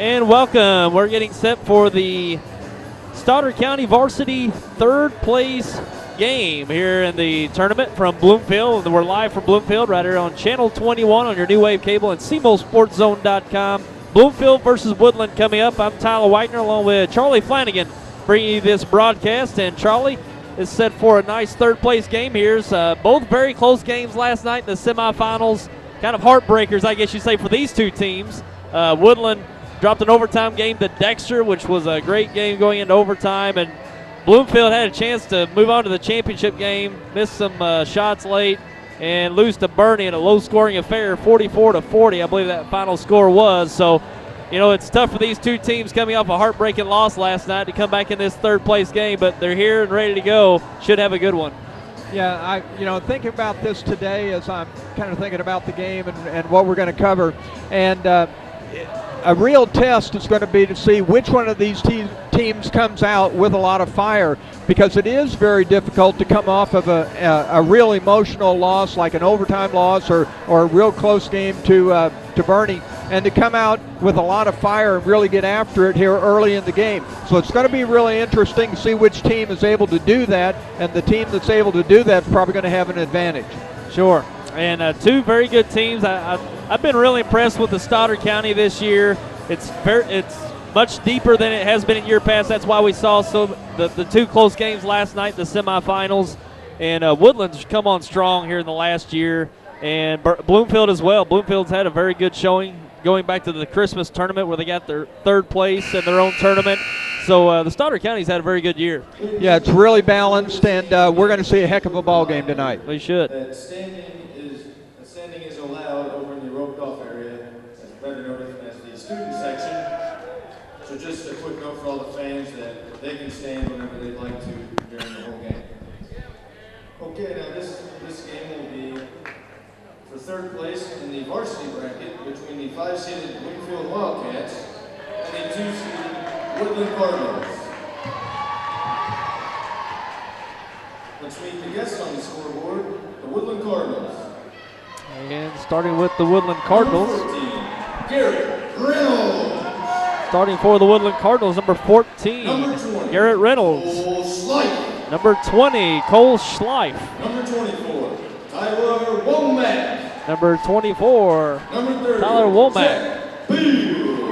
And welcome. We're getting set for the Stoddard County Varsity third place game here in the tournament from Bloomfield. We're live from Bloomfield right here on Channel 21 on your new wave cable and CMOSportZone.com. Bloomfield versus Woodland coming up. I'm Tyler Whitener along with Charlie Flanagan bringing you this broadcast. And Charlie is set for a nice third place game here. Both very close games last night in the semifinals. Kind of heartbreakers, I guess you say, for these two teams. Woodland dropped an overtime game to Dexter, which was a great game going into overtime. And Bloomfield had a chance to move on to the championship game, missed some shots late, and lose to Bernie in a low-scoring affair, 44-40, I believe that final score was. So, you know, it's tough for these two teams coming off a heartbreaking loss last night to come back in this third-place game, but they're here and ready to go. Should have a good one. Yeah, thinking about this today as I'm kind of thinking about the game and what we're going to cover, and a real test is going to be to see which one of these teams comes out with a lot of fire, because it is very difficult to come off of a real emotional loss like an overtime loss or a real close game to Bernie, and to come out with a lot of fire and really get after it here early in the game. So it's going to be really interesting to see which team is able to do that, and the team that's able to do that is probably going to have an advantage. Sure. And two very good teams. I've been really impressed with the Stoddard County this year. It's much deeper than it has been in year past. That's why we saw the two close games last night, the semifinals. And Woodland's come on strong here in the last year, and Bloomfield as well. Bloomfield's had a very good showing going back to the Christmas tournament where they got their third place in their own tournament. So the Stoddard County's had a very good year. Yeah, it's really balanced, and we're going to see a heck of a ball game tonight. We should. Standing is allowed over in the roped-off area, better known as the student section. So just a quick note for all the fans that they can stand whenever they'd like to during the whole game. Okay, now this game will be for third place in the varsity bracket between the 5-seeded Bloomfield Wildcats and the 2-seeded Woodland Cardinals. Let's meet the guests on the scoreboard, the Woodland Cardinals. And starting with the Woodland Cardinals. Garrett Reynolds. Starting for the Woodland Cardinals, number 14, Garrett Reynolds. Cole Schleif. Number 20, Cole Schleif. Number 24, Tyler Womack. Number 24, Number 30, Tyler Womack. Zach Beal.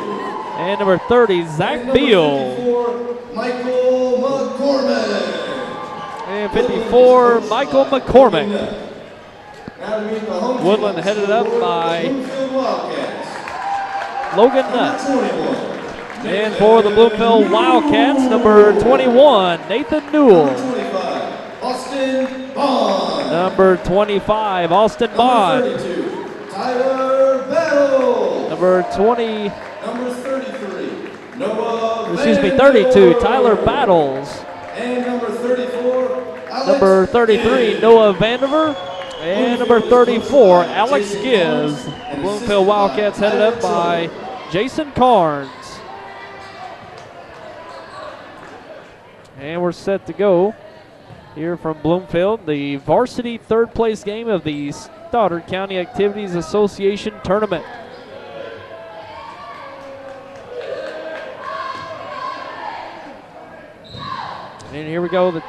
And number 30, Zach And Beal. 54, Michael McCormick. And 54, Michael McCormick. Now to meet the home Woodland team headed up by Bloomfield Wildcats. Logan Number Nutt. 21. And for the Bloomfield Wildcats, number 21, Nathan Newell. Number 25, Austin Bond. Number 25, Austin Bond. Number 32, Tyler Battle. Number 20, Number 33, Noah 32, Tyler Battles. And number 34, Alex Number 33, Gibbs. Noah Vandiver. And number 34, Alex Gibbs. The Bloomfield Wildcats headed up by Jason Carnes. And we're set to go here from Bloomfield, the varsity third place game of the Stoddard County Activities Association Tournament. And here we go, the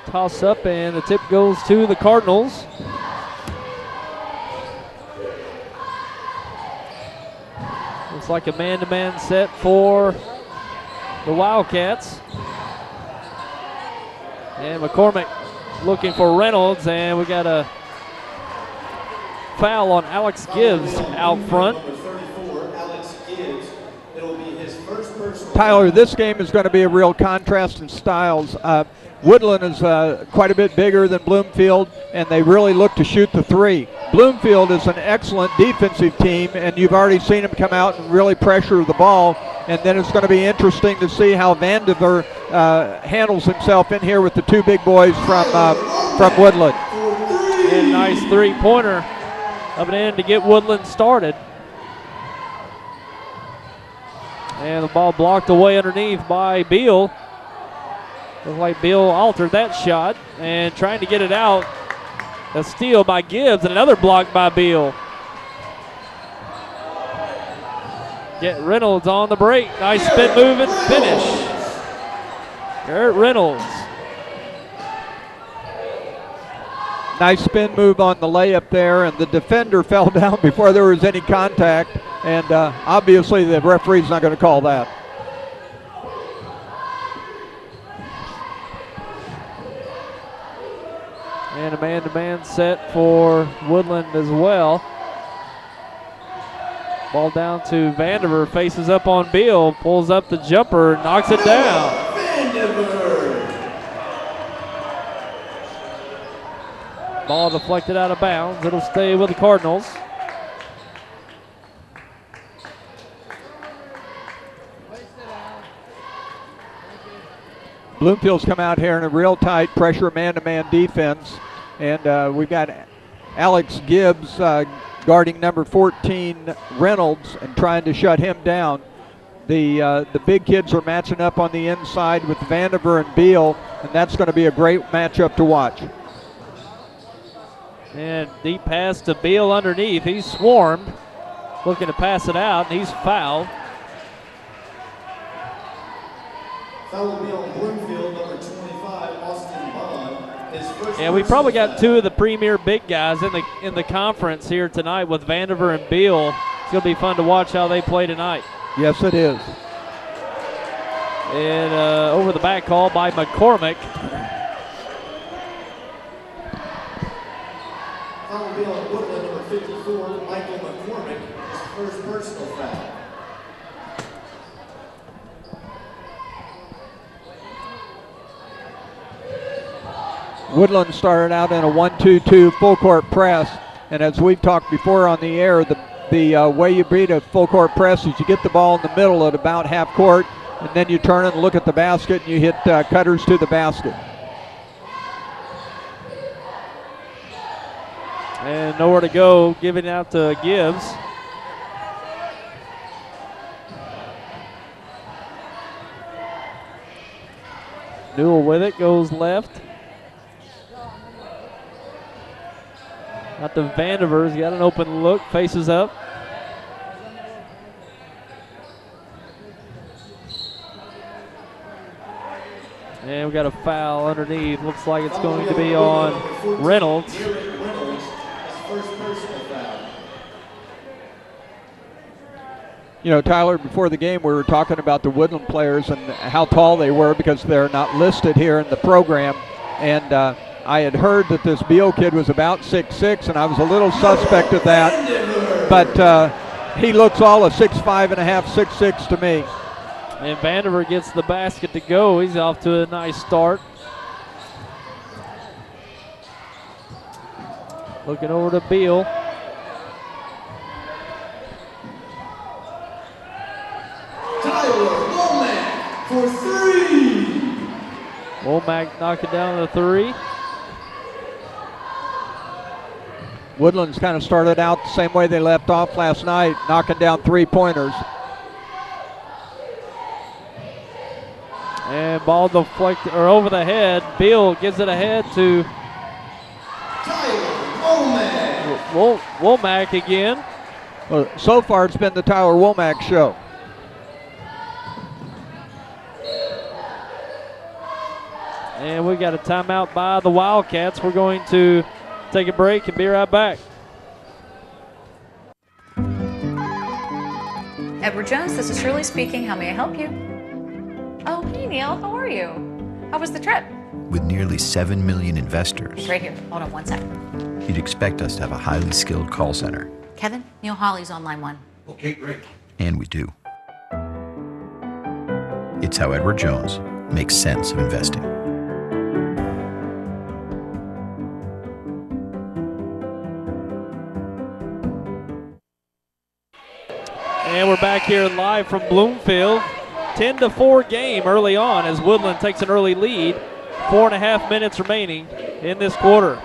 toss up, and the tip goes to the Cardinals. Looks like a man-to-man set for the Wildcats. And McCormick looking for Reynolds, and we got a foul on Alex Gibbs out front. Number 34, Alex Gibbs. It'll be his first personal. Tyler, this game is going to be a real contrast in styles. Woodland is quite a bit bigger than Bloomfield, and they really look to shoot the three. Bloomfield is an excellent defensive team, and you've already seen them come out and really pressure the ball. And then it's going to be interesting to see how Vandiver handles himself in here with the two big boys from Woodland. And nice three-pointer up and in to get Woodland started. And the ball blocked away underneath by Beal. Looks like Beal altered that shot and trying to get it out. A steal by Gibbs and another block by Beal. Get Reynolds on the break. Nice spin move and finish. Garrett Reynolds. Nice spin move on the layup there, and the defender fell down before there was any contact, and obviously the referee's not going to call that. And a man-to-man set for Woodland as well. Ball down to Vandiver, faces up on Beal, pulls up the jumper, knocks it down. Ball deflected out of bounds. It'll stay with the Cardinals. Bloomfield's come out here in a real tight pressure man-to-man defense, and we've got Alex Gibbs guarding number 14 Reynolds and trying to shut him down. The big kids are matching up on the inside with Vandiver and Beal, and that's going to be a great matchup to watch. And deep pass to Beal underneath. He's swarmed, looking to pass it out, and he's fouled. Foul will be on Bloomfield, number 25, Austin Bond. His first Yeah, we probably got two of the premier big guys in the conference here tonight with Vandiver and Beal. It's going to be fun to watch how they play tonight. Yes, it is. And over the back call by McCormick. Foul will be on Woodland, number 54, Michael McCormick. His first personal foul. Woodland started out in a 1-2-2 full court press, and as we've talked before on the air, the way you beat a full court press is you get the ball in the middle at about half court, and then you turn and look at the basket and you hit cutters to the basket. And nowhere to go, giving it out to Gibbs. Newell with it, goes left. Out to Vandiver, he's got an open look, faces up. And we got a foul underneath. Looks like it's going to be on Reynolds. You know, Tyler, before the game we were talking about the Woodland players and how tall they were because they're not listed here in the program. And I had heard that this Beal kid was about 6'6", and I was a little suspect of that. But he looks all of 6'5 and a half, 6'6 to me. And Vandiver gets the basket to go. He's off to a nice start. Looking over to Beal. Tyler Womack for three. Womack knocking down the three. Woodland's kind of started out the same way they left off last night, knocking down three-pointers. And ball deflected or over the head. Beal gives it ahead to Tyler Womack. Womack again. Well, so far it's been the Tyler Womack show. And we got a timeout by the Wildcats. We're going to take a break and be right back. Edward Jones, this is Shirley speaking. How may I help you? Oh, hey Neil, how are you? How was the trip? With nearly 7 million investors, Right here. Hold on one second. you'd expect us to have a highly skilled call center. Kevin, Neil Hawley's on line 1. Okay, great. And we do. It's how Edward Jones makes sense of investing. And we're back here live from Bloomfield. 10-4 game early on as Woodland takes an early lead. 4.5 minutes remaining in this quarter.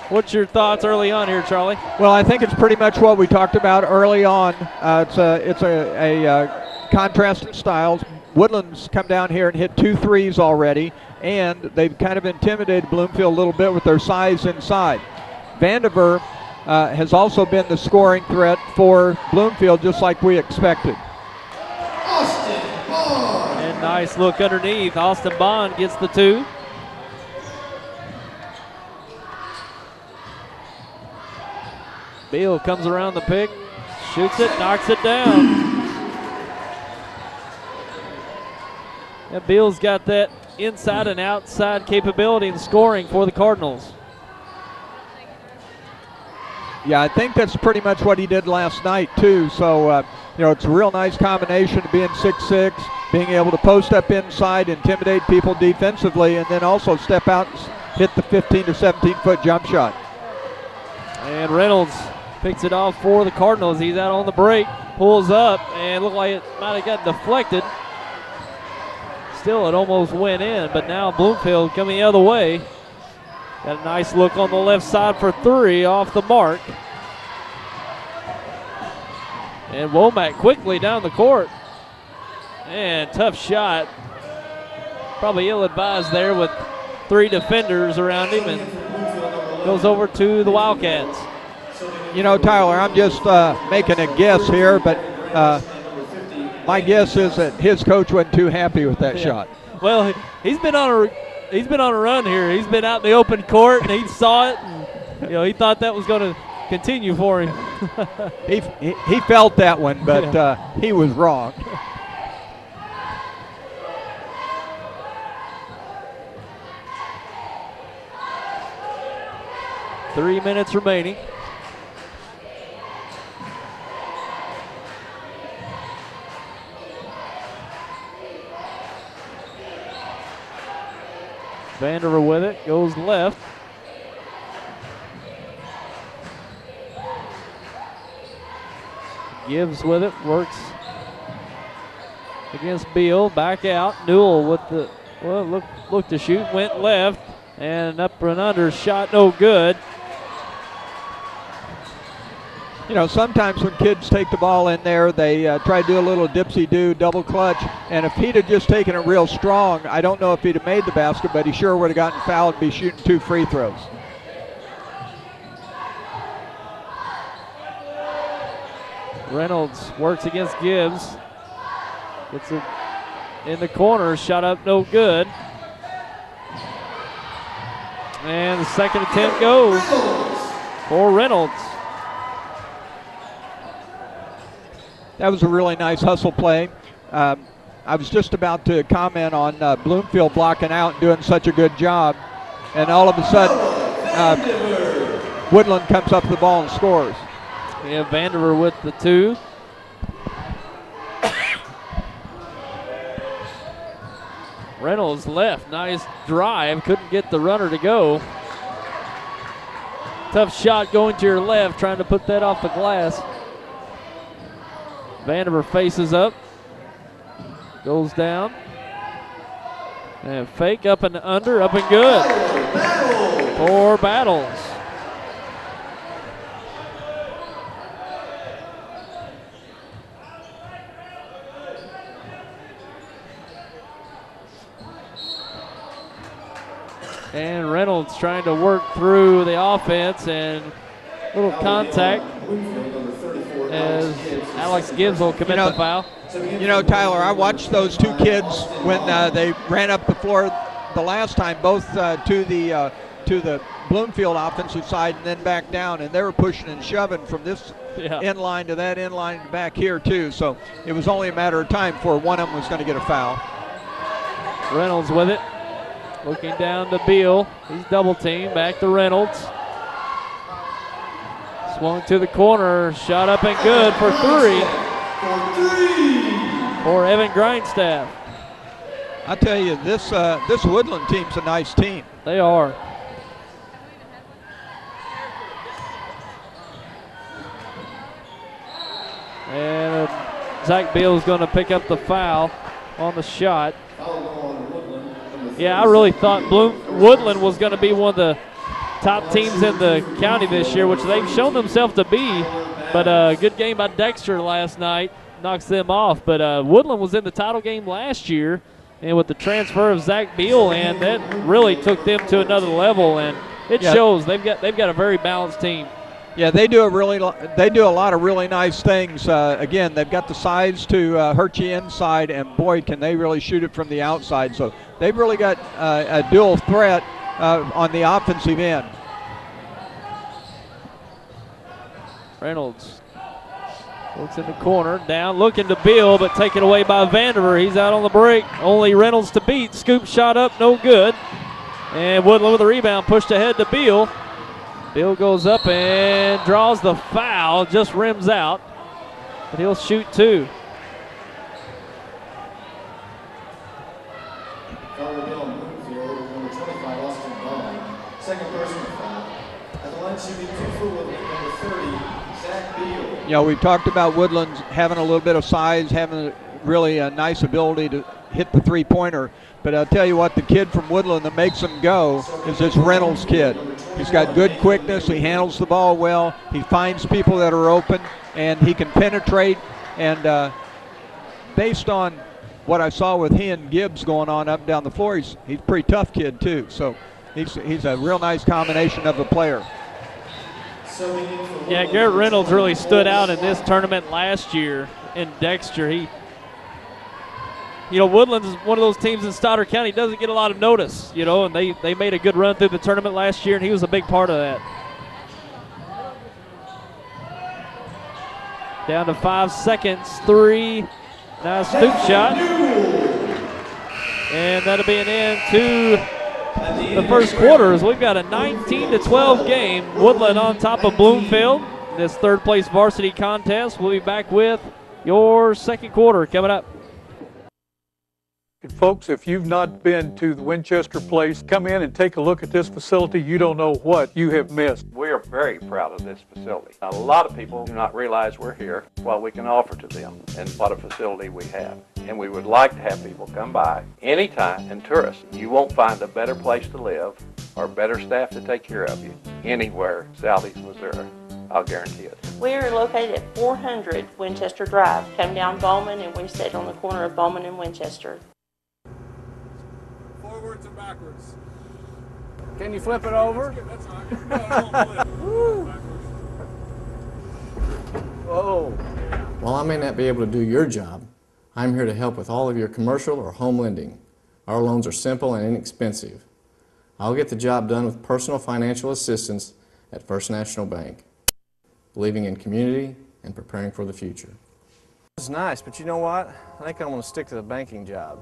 What's your thoughts early on here, Charlie? Well, I think it's pretty much what we talked about early on. It's a contrast in styles. Woodland's come down here and hit 2 threes already, and they've kind of intimidated Bloomfield a little bit with their size inside. Vandiver has also been the scoring threat for Bloomfield, just like we expected. Nice look underneath. Austin Bond gets the 2. Beal comes around the pick, shoots it, knocks it down. And Beal's got that inside and outside capability in scoring for the Cardinals. Yeah, I think that's pretty much what he did last night too. So, you know, it's a real nice combination of being 6'6", being able to post up inside, intimidate people defensively, and then also step out and hit the 15 or 17-foot jump shot. And Reynolds picks it off for the Cardinals. He's out on the break, pulls up, and looked like it might have got deflected. Still, it almost went in, but now Bloomfield coming the other way. Got a nice look on the left side for 3 off the mark. And Womack quickly down the court. And tough shot. Probably ill-advised there with 3 defenders around him, and goes over to the Wildcats. You know, Tyler, I'm just making a guess here, but my guess is that his coach wasn't too happy with that shot. Well, he's been on a run here. He's been out in the open court, and he saw it, and you know, he thought that was going to continue for him. he felt that one, but he was wrong. Three minutes remaining. Vanderver with it, goes left. Gibbs with it, works against Beal, back out. Newell with the, well, look to shoot, went left, and up and under, shot no good. You know, sometimes when kids take the ball in there, they try to do a little dipsy-do, double clutch, and if he'd have just taken it real strong, I don't know if he'd have made the basket, but he sure would have gotten fouled and be shooting 2 free throws. Reynolds works against Gibbs. Gets it in the corner, shot up no good. And the second attempt goes for Reynolds. That was a really nice hustle play. I was just about to comment on Bloomfield blocking out and doing such a good job. And all of a sudden, Woodland comes up to the ball and scores. We have Vanderver with the 2. Reynolds left, nice drive, couldn't get the runner to go. Tough shot going to your left, trying to put that off the glass. Vanderver faces up, goes down, and fake up and under, up and good. 4 Battles. And Reynolds trying to work through the offense, and little contact as Alex Gibbs will commit the foul. You know, Tyler, I watched those 2 kids when they ran up the floor the last time, both to the Bloomfield offensive side and then back down, and they were pushing and shoving from this end line to that end line back here too. So it was only a matter of time before one of them was going to get a foul. Reynolds with it, looking down to Beal. He's double teamed, back to Reynolds. Swung to the corner, shot up and good for 3 for Evan Grindstaff. I tell you, this Woodland team's a nice team. They are. And Zach Beal's going to pick up the foul on the shot. Yeah, I really thought Woodland was going to be one of the top teams in the county this year, which they've shown themselves to be. But a good game by Dexter last night knocks them off. But Woodland was in the title game last year, and with the transfer of Zach Beal, and that really took them to another level. And it shows they've got a very balanced team. Yeah, they do a lot of really nice things. Again, they've got the size to hurt you inside, and boy, can they really shoot it from the outside. So they've really got a dual threat on the offensive end. Reynolds looks in the corner, down, looking to Beal, but taken away by Vandiver. He's out on the break. Only Reynolds to beat. Scoop shot up, no good. And Woodland with a rebound, pushed ahead to Beal. Beal goes up and draws the foul, just rims out, but he'll shoot two. Foul will be on Bloomfield, number 25, Austin Bond. Second personal foul. At the line shooting 2 for Woodland, number 30, Zach Beal. You know, we've talked about Woodland having a little bit of size, having really a nice ability to hit the three-pointer. But I'll tell you what, the kid from Woodland that makes him go is this Reynolds kid. He's got good quickness. He handles the ball well. He finds people that are open, and he can penetrate. And based on what I saw with he and Gibbs going on up and down the floor, he's a pretty tough kid too. So he's a real nice combination of a player. Yeah, Garrett Reynolds really stood out in this tournament last year in Dexter. You know, Woodland is one of those teams in Stoddard County doesn't get a lot of notice, you know, and they made a good run through the tournament last year, and he was a big part of that. Down to 5 seconds, 3, nice scoop shot. And that'll be an end to the first quarter as we've got a 19-12 game. Woodland on top of Bloomfield. This third place varsity contest. We'll be back with your second quarter coming up. Folks, if you've not been to the Winchester Place, come in and take a look at this facility. You don't know what you have missed. We are very proud of this facility. A lot of people do not realize we're here, what we can offer to them, and what a facility we have. And we would like to have people come by anytime and tour us. You won't find a better place to live or better staff to take care of you anywhere southeast Missouri. I'll guarantee it. We are located at 400 Winchester Drive. Come down Bowman, and we sit on the corner of Bowman and Winchester. Forwards and backwards. Can you flip it over? That's fine. No, I won't flip. Whoa. While I may not be able to do your job, I'm here to help with all of your commercial or home lending. Our loans are simple and inexpensive. I'll get the job done with personal financial assistance at First National Bank, believing in community and preparing for the future. It's nice, but you know what? I think I'm going to stick to the banking job.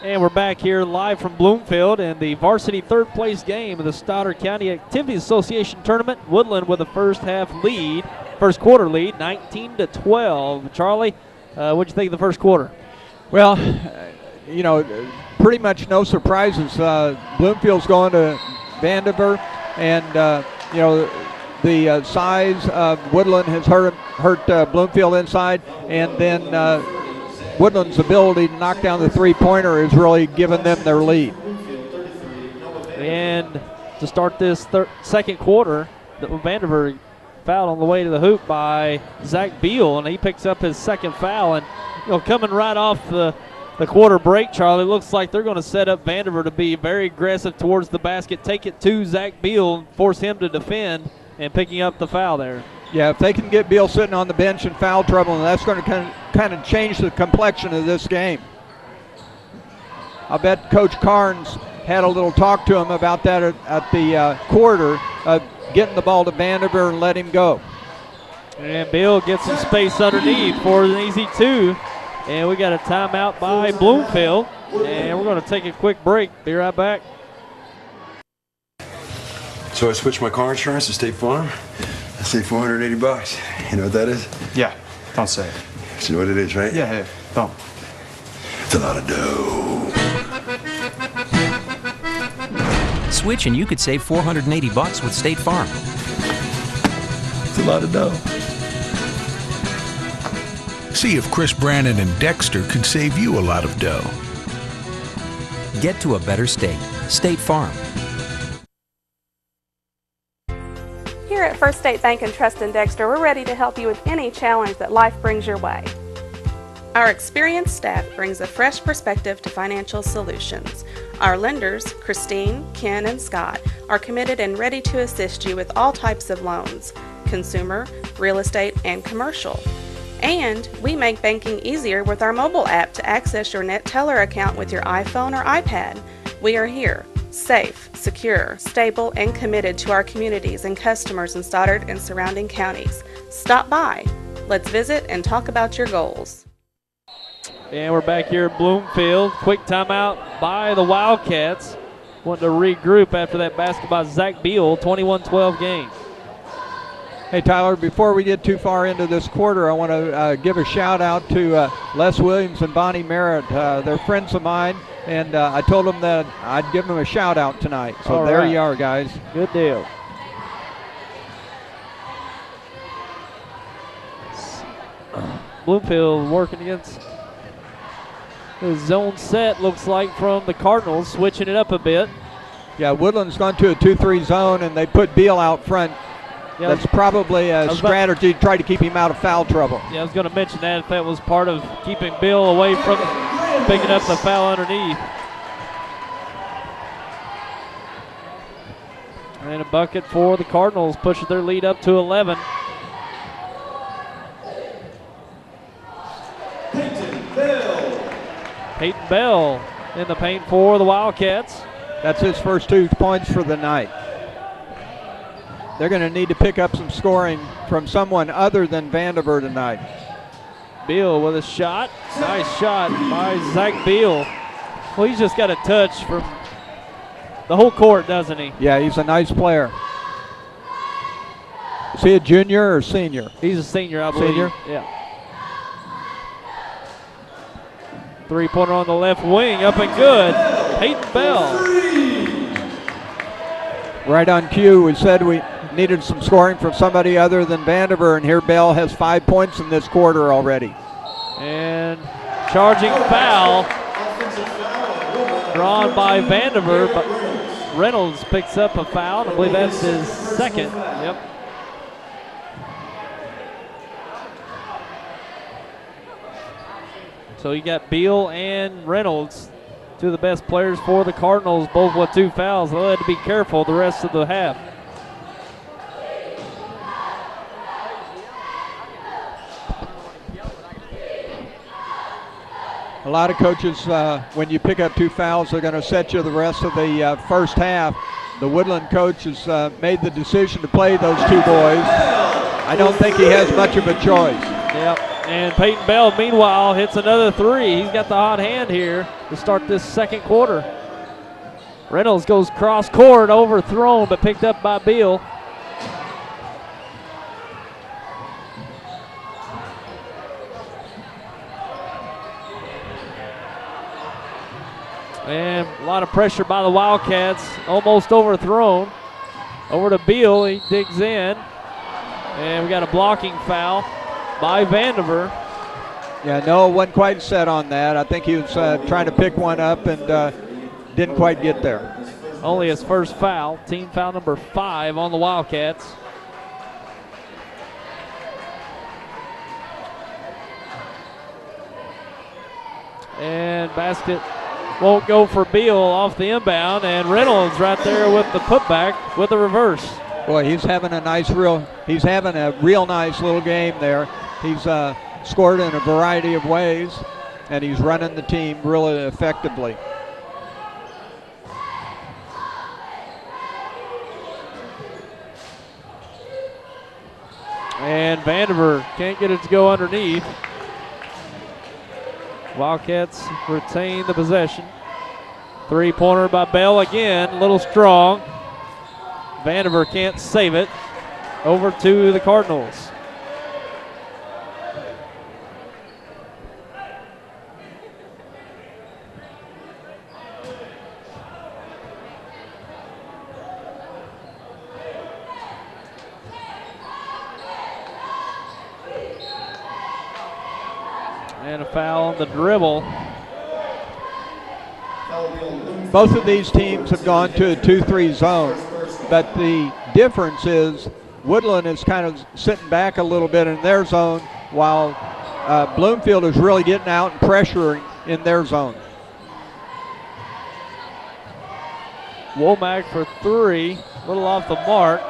And we're back here live from Bloomfield in the varsity third place game of the Stoddard County Activities Association tournament. Woodland with a first quarter lead, 19-12. Charlie, what'd you think of the first quarter? Well, you know, pretty much no surprises. Bloomfield's going to Vandiver, and you know, the size of Woodland has hurt Bloomfield inside, and then Woodland's ability to knock down the three-pointer has really given them their lead. And to start this second quarter, Vandiver fouled on the way to the hoop by Zach Beal, and he picks up his second foul. And you know, coming right off the quarter break, Charlie, looks like they're going to set up Vandiver to be very aggressive towards the basket, take it to Zach Beal, force him to defend, and picking up the foul there. Yeah, if they can get Beal sitting on the bench in foul trouble, that's going to kind of change the complexion of this game. I bet Coach Carnes had a little talk to him about that at the quarter, getting the ball to Vandiver and let him go. And Beal gets some space underneath for an easy two. And we got a timeout by Bloomfield. And we're going to take a quick break. Be right back. So I switched my car insurance to State Farm. I saved $480. You know what that is? Yeah, don't say it. You know what it is, right? Yeah, don't. It's a lot of dough. Switch and you could save $480 with State Farm. It's a lot of dough. See if Chris Brannon and Dexter can save you a lot of dough. Get to a better state. State Farm. Here at First State Bank and Trust in Dexter, we're ready to help you with any challenge that life brings your way. Our experienced staff brings a fresh perspective to financial solutions. Our lenders, Christine, Ken, and Scott, are committed and ready to assist you with all types of loans, consumer, real estate, and commercial. And we make banking easier with our mobile app to access your Net Teller account with your iPhone or iPad. We are here, safe, secure, stable, and committed to our communities and customers in Stoddard and surrounding counties. Stop by. Let's visit and talk about your goals. And we're back here at Bloomfield. Quick timeout by the Wildcats. Wanting to regroup after that basket by Zach Beal, 21-12 game. Hey, Tyler, before we get too far into this quarter, I want to give a shout out to Les Williams and Bonnie Merritt. They're friends of mine, and I told them that I'd give them a shout out tonight. So all there right. you are, guys. Good deal. Bloomfield working against the zone set, looks like, from the Cardinals, switching it up a bit. Yeah, Woodland's gone to a 2-3 zone, and they put Beal out front. Yeah, that's probably a strategy to try to keep him out of foul trouble. Yeah, I was going to mention that if that was part of keeping Bill away from picking up the foul underneath. And a bucket for the Cardinals, pushes their lead up to 11. Peyton Bell in the paint for the Wildcats. That's his first 2 points for the night. They're going to need to pick up some scoring from someone other than Vandiver tonight. Beal with a shot. Nice shot by Zach Beal. Well, he's just got a touch from the whole court, doesn't he? Yeah, he's a nice player. Is he a junior or senior? He's a senior, I believe. Senior? Yeah. Three-pointer on the left wing, up and good. Peyton Bell. Right on cue, we said we needed some scoring from somebody other than Vandiver, and here Bell has 5 points in this quarter already. And charging foul drawn by Vandiver, but Reynolds picks up a foul. I believe that's his second. Yep. So you got Beal and Reynolds, 2 of the best players for the Cardinals, both with 2 fouls. They'll have to be careful the rest of the half. A lot of coaches, when you pick up 2 fouls, they're going to set you the rest of the first half. The Woodland coach has made the decision to play those 2 boys. I don't think he has much of a choice. Yep. And Peyton Bell, meanwhile, hits another 3. He's got the hot hand here to start this second quarter. Reynolds goes cross court, overthrown, but picked up by Beal. And a lot of pressure by the Wildcats, almost overthrown. Over to Beal, he digs in. And we got a blocking foul by Vandiver. Yeah, no, wasn't quite set on that. I think he was trying to pick one up and didn't quite get there. Only his first foul, team foul number 5 on the Wildcats. And basket won't go for Beal off the inbound, and Reynolds right there with the putback with the reverse. Boy, he's having a real nice little game there. He's scored in a variety of ways, and he's running the team really effectively. And Vandiver can't get it to go underneath. Wildcats retain the possession. 3-pointer by Bell again, a little strong. Vandiver can't save it. Over to the Cardinals. And a foul on the dribble. Both of these teams have gone to a 2-3 zone, but the difference is Woodland is kind of sitting back a little bit in their zone while Bloomfield is really getting out and pressuring in their zone. Womack for 3, a little off the mark.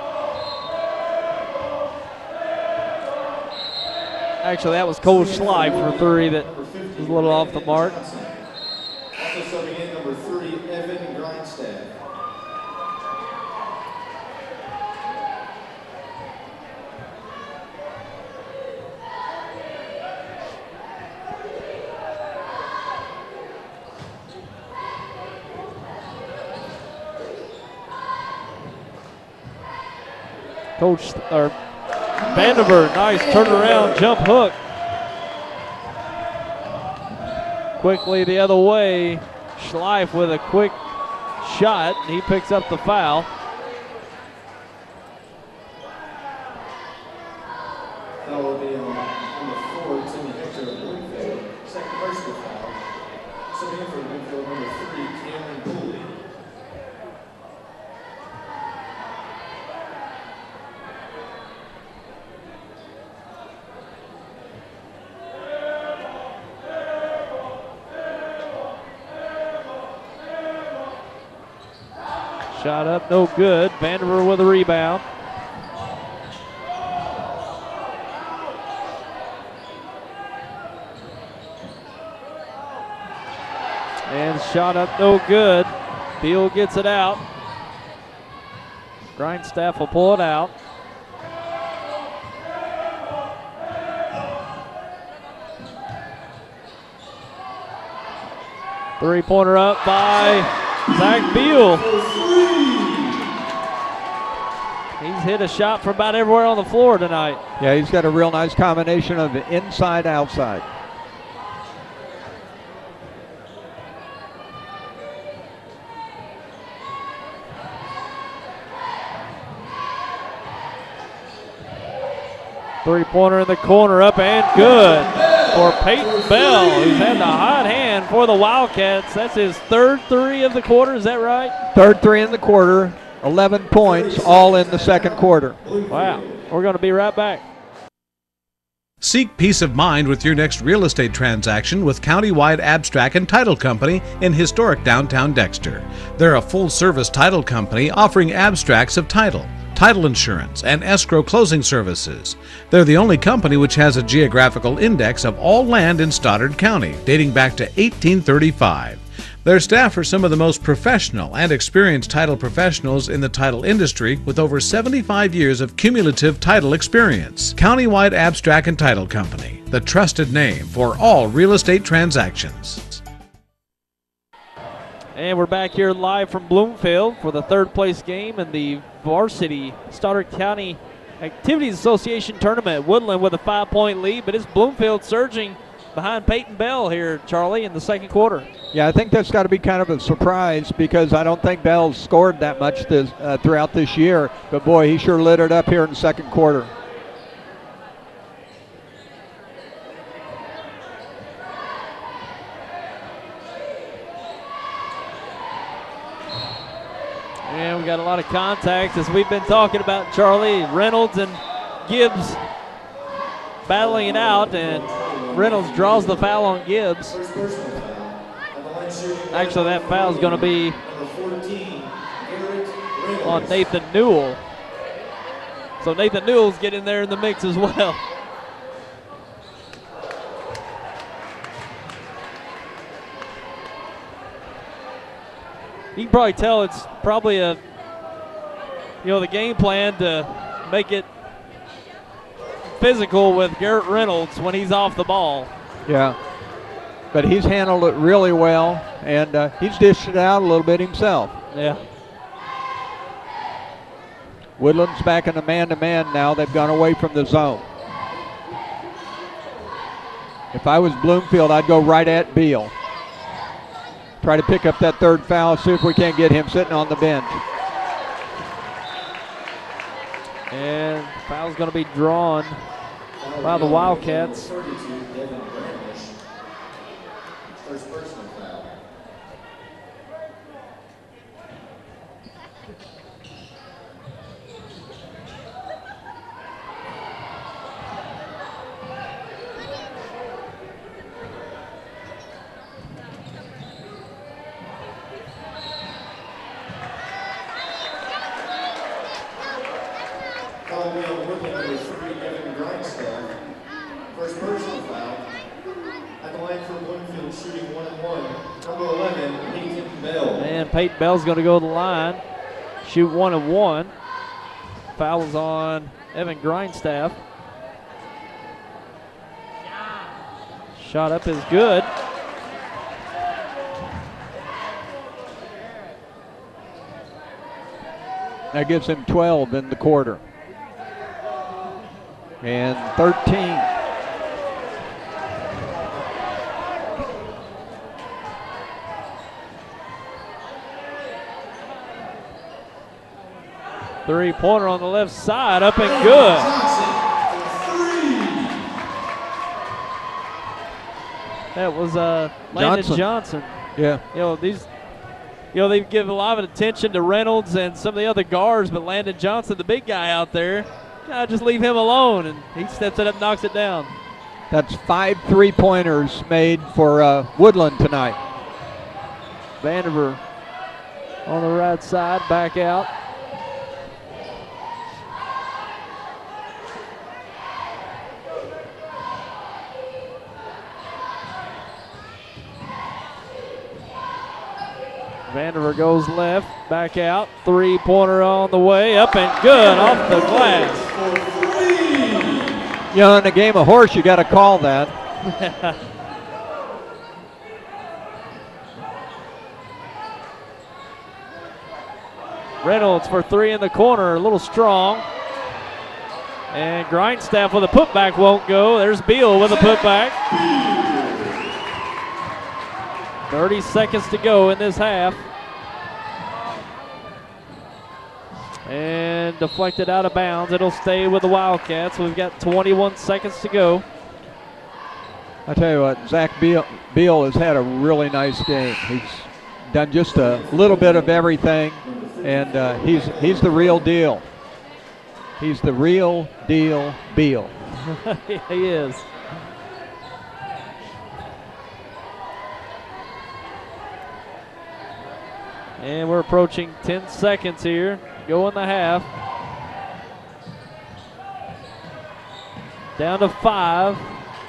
Actually, that was Cole Schleif for 3 that was a little off the mark. Also subbing in number 3, Evan Grindstaff. Coach Vandenberg, nice turnaround jump hook. Quickly the other way, Schleif with a quick shot, and he picks up the foul. Foul will be on the forward, Timmy Hector of Bloomfield. Second personal foul. Subbing in for Bloomfield, number 3, Cameron Cooley. Shot up, no good. Vanderver with a rebound. And shot up, no good. Beal gets it out. Grindstaff will pull it out. Three-pointer up by Zach Beal. He's hit a shot from about everywhere on the floor tonight. Yeah, he's got a real nice combination of inside, outside. Three-pointer in the corner, up and good for Peyton Bell, who's had the hot hand for the Wildcats. That's his third 3 of the quarter, is that right? Third 3 in the quarter, 11 points, all in the second quarter. Wow, we're going to be right back. Seek peace of mind with your next real estate transaction with Countywide Abstract and Title Company in historic downtown Dexter. They're a full-service title company offering abstracts of title, title insurance, and escrow closing services. They're the only company which has a geographical index of all land in Stoddard County, dating back to 1835. Their staff are some of the most professional and experienced title professionals in the title industry with over 75 years of cumulative title experience. Countywide Abstract and Title Company, the trusted name for all real estate transactions. And we're back here live from Bloomfield for the third place game in the Varsity Stoddard County Activities Association tournament. Woodland with a 5-point lead, but it's Bloomfield surging behind Peyton Bell here, Charlie, in the second quarter. Yeah, I think that's got to be kind of a surprise because I don't think Bell's scored that much throughout this year. But, boy, he sure lit it up here in the second quarter. And we got a lot of contact as we've been talking about, Charlie. Reynolds and Gibbs battling it out, and Reynolds draws the foul on Gibbs. Actually, that foul is going to be on Nathan Newell. So Nathan Newell's getting there in the mix as well. You can probably tell it's probably the game plan to make it physical with Garrett Reynolds when he's off the ball. Yeah, but he's handled it really well, and he's dished it out a little bit himself. Yeah. Woodland's back in the man-to-man now. They've gone away from the zone. If I was Bloomfield, I'd go right at Beal. Try to pick up that third foul, see if we can't get him sitting on the bench. And foul's going to be drawn by the Wildcats. First personal foul. Number 11, Peyton Bell. And Peyton Bell's going to go to the line. Shoot 1 of 1. Foul is on Evan Grindstaff. Shot up is good. That gives him 12 in the quarter. And 13. Three-pointer on the left side, up and good. That was Landon Johnson. Yeah. They give a lot of attention to Reynolds and some of the other guards, but Landon Johnson, the big guy out there, just leave him alone, and he steps it up, knocks it down. That's 5 3-pointers made for Woodland tonight. Vandiver on the right side, back out. Vandiver goes left, back out. Three-pointer on the way, up and good off the glass. In a game of horse, you got to call that. Reynolds for 3 in the corner, a little strong. And Grindstaff with a putback won't go. There's Beal with a putback. 30 seconds to go in this half. And deflected out of bounds. It'll stay with the Wildcats. We've got 21 seconds to go. I tell you what, Zach Beal has had a really nice game. He's done just a little bit of everything, and he's the real deal. He's the real deal, Beal. He is. And we're approaching 10 seconds here. Go in the half. Down to 5,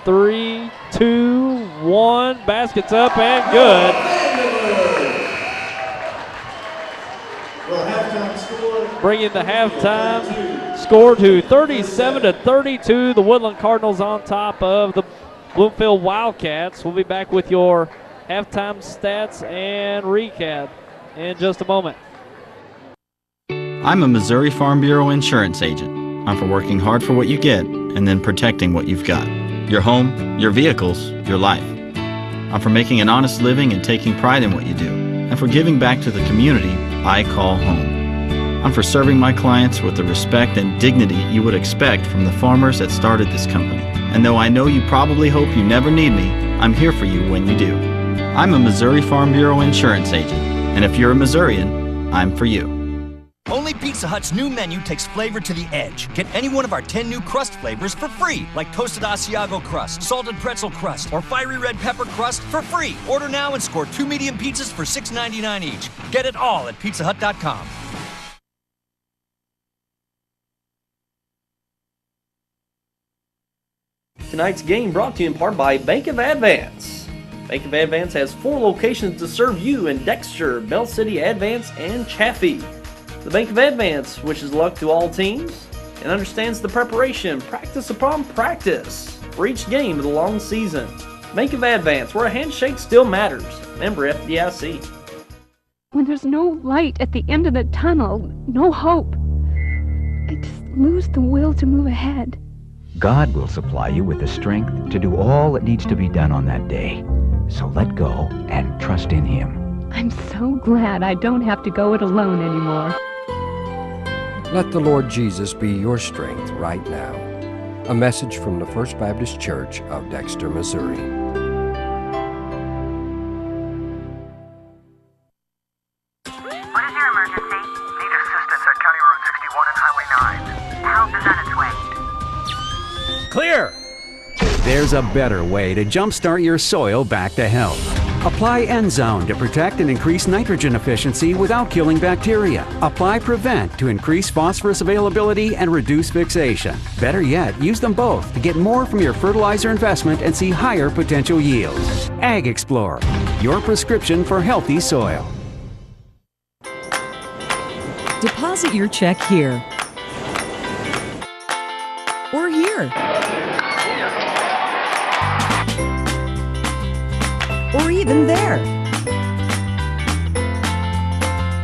3, 2, 1. Basket's up and good. Bringing the halftime score to 37-32. The Woodland Cardinals on top of the Bloomfield Wildcats. We'll be back with your halftime stats and recap in just a moment. I'm a Missouri Farm Bureau insurance agent. I'm for working hard for what you get and then protecting what you've got. Your home, your vehicles, your life. I'm for making an honest living and taking pride in what you do. And for giving back to the community I call home. I'm for serving my clients with the respect and dignity you would expect from the farmers that started this company. And though I know you probably hope you never need me, I'm here for you when you do. I'm a Missouri Farm Bureau insurance agent. And if you're a Missourian, I'm for you. Only Pizza Hut's new menu takes flavor to the edge. Get any one of our 10 new crust flavors for free, like toasted Asiago crust, salted pretzel crust, or fiery red pepper crust for free. Order now and score 2 medium pizzas for $6.99 each. Get it all at pizzahut.com. Tonight's game brought to you in part by Bank of Advance. Bank of Advance has 4 locations to serve you in Dexter, Bell City, Advance, and Chaffee. The Bank of Advance wishes luck to all teams and understands the preparation, practice upon practice, for each game of the long season. Bank of Advance, where a handshake still matters. Member FDIC. When there's no light at the end of the tunnel, no hope, I just lose the will to move ahead. God will supply you with the strength to do all that needs to be done on that day. So let go and trust in Him. I'm so glad I don't have to go it alone anymore. Let the Lord Jesus be your strength right now. A message from the First Baptist Church of Dexter, Missouri. What is your emergency? Need assistance at County Road 61 and Highway 9. Help is on its way. Clear! There's a better way to jumpstart your soil back to health. Apply Endzone to protect and increase nitrogen efficiency without killing bacteria. Apply Prevent to increase phosphorus availability and reduce fixation. Better yet, use them both to get more from your fertilizer investment and see higher potential yields. Ag Explorer. your prescription for healthy soil. Deposit your check here or here or even there.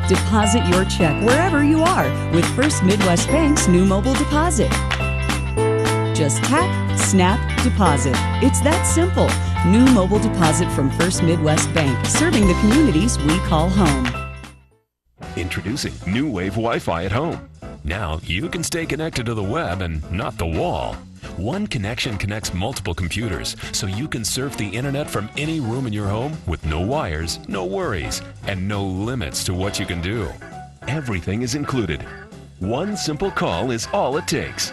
Deposit your check wherever you are with First Midwest Bank's new mobile deposit. Just tap, snap, deposit. It's that simple. New mobile deposit from First Midwest Bank, serving the communities we call home. Introducing New Wave Wi-Fi at home. Now you can stay connected to the web and not the wall. One connection connects multiple computers, so you can surf the internet from any room in your home with no wires, no worries, and no limits to what you can do. Everything is included. One simple call is all it takes.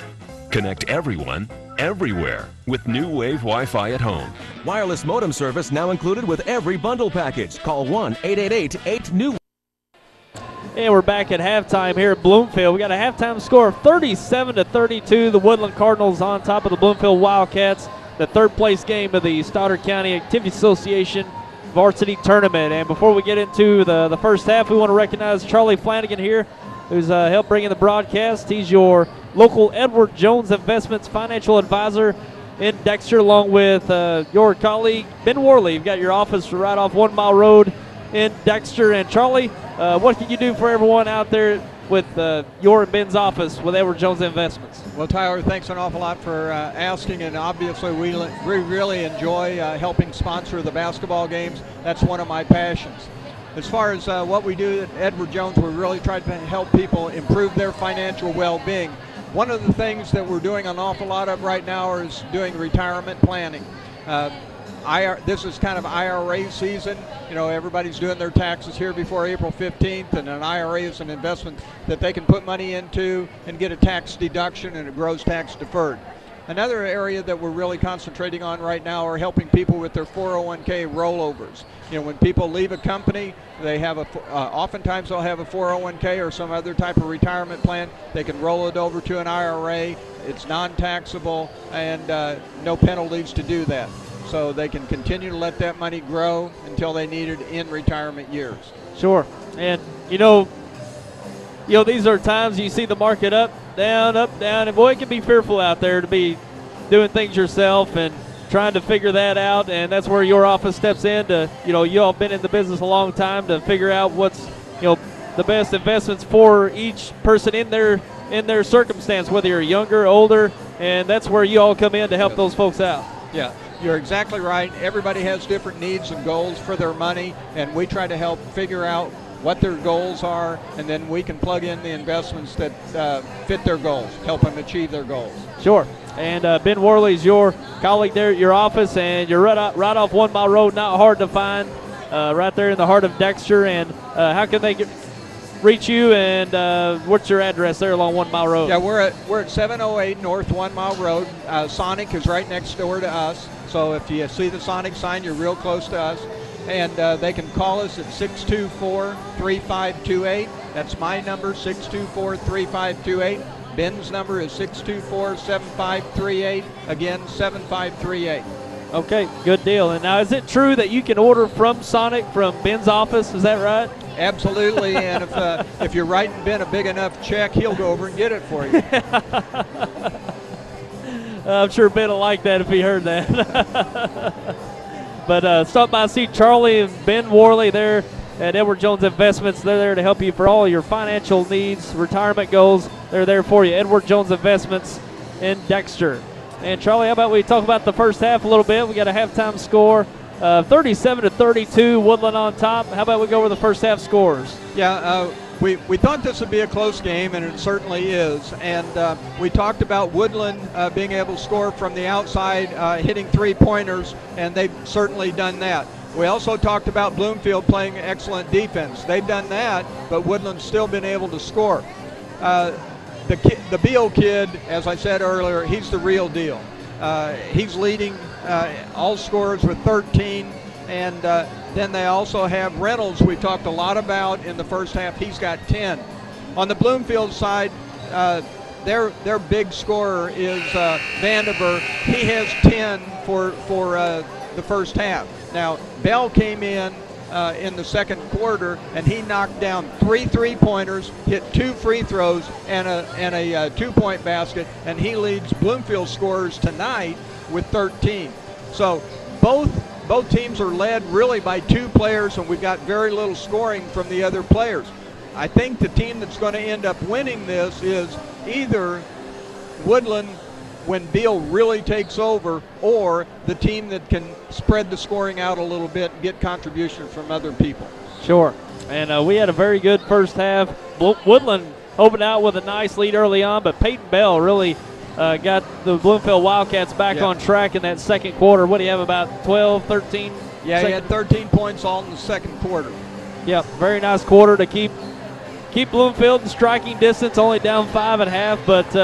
Connect everyone, everywhere with New Wave Wi-Fi at home. Wireless modem service now included with every bundle package. Call 1-888-8-NEW. And we're back at halftime here at Bloomfield. We got a halftime score of 37-32. The Woodland Cardinals on top of the Bloomfield Wildcats. The third place game of the Stoddard County Activity Association Varsity Tournament. And before we get into the first half, we want to recognize Charlie Flanagan here, who's helped bring in the broadcast. He's your local Edward Jones Investments financial advisor in Dexter, along with your colleague Ben Worley. You've got your office right off 1 Mile Road in Dexter. And Charlie, what can you do for everyone out there with your and Ben's office with Edward Jones Investments? Well, Tyler, thanks an awful lot for asking, and obviously we really enjoy helping sponsor the basketball games. That's one of my passions. As far as what we do at Edward Jones, we really try to help people improve their financial well-being. One of the things that we're doing an awful lot of right now is doing retirement planning. This is kind of IRA season. You know, everybody's doing their taxes here before April 15th, and an IRA is an investment that they can put money into and get a tax deduction, and it grows tax deferred. Another area that we're really concentrating on right now are helping people with their 401k rollovers. You know, when people leave a company, they have oftentimes they'll have a 401k or some other type of retirement plan. They can roll it over to an IRA. It's non-taxable, and no penalties to do that. So they can continue to let that money grow until they need it in retirement years. Sure. And you know, these are times you see the market up, down, and boy, it can be fearful out there to be doing things yourself and trying to figure that out. And that's where your office steps in to, you all been in the business a long time to figure out what's, the best investments for each person in their circumstance, whether you're younger, older, and that's where you all come in to help those folks out. Yeah. You're exactly right. Everybody has different needs and goals for their money, and we try to help figure out what their goals are, and then we can plug in the investments that fit their goals, help them achieve their goals. Sure. And Ben Worley's your colleague there at your office, and you're right off 1 Mile Road, not hard to find, right there in the heart of Dexter. And how can they reach you, and what's your address there along 1 Mile Road? Yeah, we're at 708 North 1 Mile Road. Sonic is right next door to us. So if you see the Sonic sign, you're real close to us. And they can call us at 624-3528. That's my number, 624-3528. Ben's number is 624-7538. Again, 7538. Okay, good deal. And now, is it true that you can order from Sonic from Ben's office? Is that right? Absolutely. And if you're writing Ben a big enough check, he'll go over and get it for you. I'm sure Ben will like that if he heard that. But stop by and see Charlie and Ben Worley there at Edward Jones Investments. They're there to help you for all your financial needs, retirement goals. They're there for you. Edward Jones Investments in Dexter. And Charlie, how about we talk about the first half a little bit? We got a halftime score, 37-32, Woodland on top. How about we go over the first half scores? Yeah, we thought this would be a close game, and it certainly is. And we talked about Woodland being able to score from the outside, hitting three-pointers, and they've certainly done that. We also talked about Bloomfield playing excellent defense. They've done that, but Woodland's still been able to score. The Beal kid, as I said earlier, he's the real deal. He's leading all scorers with 13, and then they also have Reynolds, we talked a lot about in the first half. He's got 10. On the Bloomfield side, their big scorer is Vandiver. He has 10 for the first half. Now, Bell came in the second quarter, and he knocked down 3 3-pointers, hit 2 free throws, and a 2-point basket, and he leads Bloomfield scorers tonight with 13. So both teams are led really by 2 players, and we've got very little scoring from the other players. I think the team that's going to end up winning this is either Woodland when Beal really takes over, or the team that can spread the scoring out a little bit and get contribution from other people. Sure. And we had a very good first half. Woodland opened out with a nice lead early on, but Peyton Bell really got the Bloomfield Wildcats back on track in that second quarter. What do you have, about 12, 13? Yeah, he had 13 points all in the second quarter. Yep, very nice quarter to keep Bloomfield in striking distance, only down 5 at half, but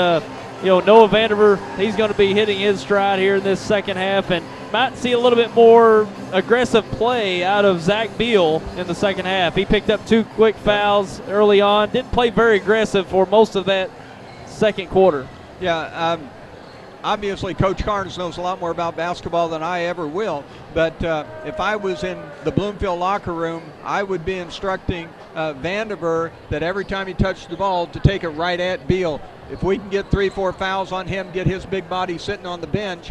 Noah Vandiver, he's going to be hitting his stride here in this second half, and might see a little bit more aggressive play out of Zach Beal in the second half. He picked up 2 quick fouls early on, didn't play very aggressive for most of that second quarter. Yeah, obviously Coach Carnes knows a lot more about basketball than I ever will, but if I was in the Bloomfield locker room, I would be instructing Vandiver that every time he touched the ball to take it right at Beal. If we can get 3-4 fouls on him, get his big body sitting on the bench,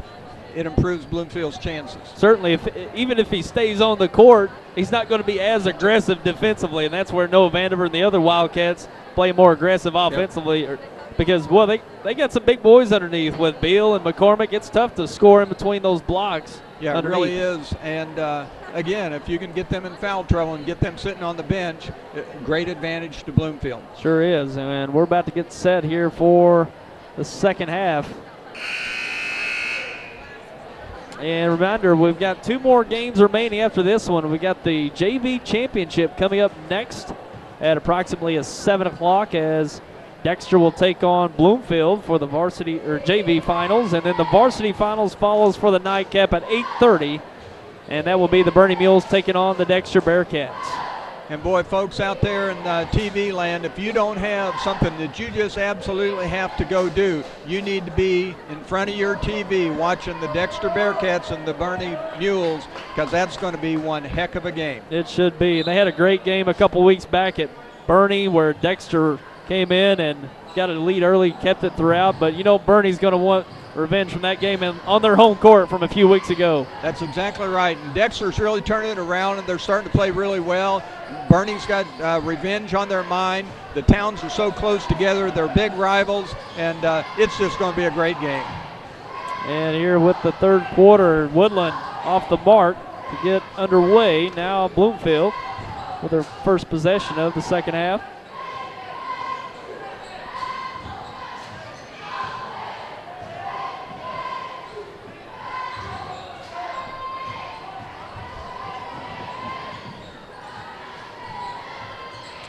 it improves Bloomfield's chances. Certainly, even if he stays on the court, he's not going to be as aggressive defensively, and that's where Noah Vandiver and the other Wildcats play more aggressive offensively. Yep. Because, well, they got some big boys underneath with Beal and McCormick. It's tough to score in between those blocks. Yeah, underneath. It really is. And, again, if you can get them in foul trouble and get them sitting on the bench, great advantage to Bloomfield. Sure is. And we're about to get set here for the second half. And reminder, we've got 2 more games remaining after this one. We got the JV Championship coming up next at approximately 7 o'clock as Dexter will take on Bloomfield for the varsity or JV finals, and then the varsity finals follows for the nightcap at 8:30, and that will be the Bernie Mules taking on the Dexter Bearcats. And boy, folks out there in TV land, if you don't have something that you just absolutely have to go do, you need to be in front of your TV watching the Dexter Bearcats and the Bernie Mules, because that's going to be one heck of a game. It should be. And they had a great game a couple weeks back at Bernie where Dexter came in and got a lead early, kept it throughout. But, Bernie's going to want revenge from that game and on their home court from a few weeks ago. That's exactly right. And Dexter's really turning it around, and they're starting to play really well. Bernie's got revenge on their mind. The towns are so close together. They're big rivals, and it's just going to be a great game. And here with the third quarter, Woodland off the mark to get underway. Now Bloomfield with their first possession of the second half.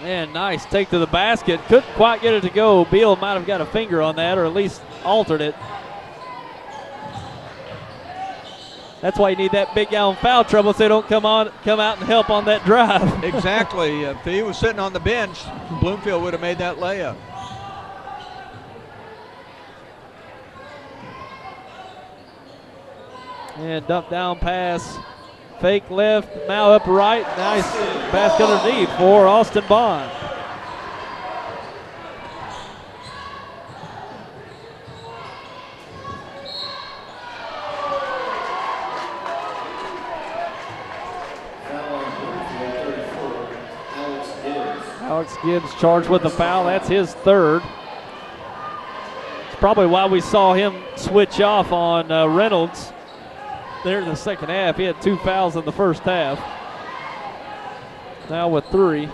And nice take to the basket. Couldn't quite get it to go. Beal might have got a finger on that, or at least altered it. That's why you need that big guy on foul trouble so they don't come out and help on that drive. Exactly. If he was sitting on the bench, Bloomfield would have made that layup. And dump down pass. Fake left, now up right. Nice basket underneath for Austin Bond. Alex Gibbs charged with the foul. That's his third. It's probably why we saw him switch off on Reynolds there in the second half. He had 2 fouls in the first half. Now with 3.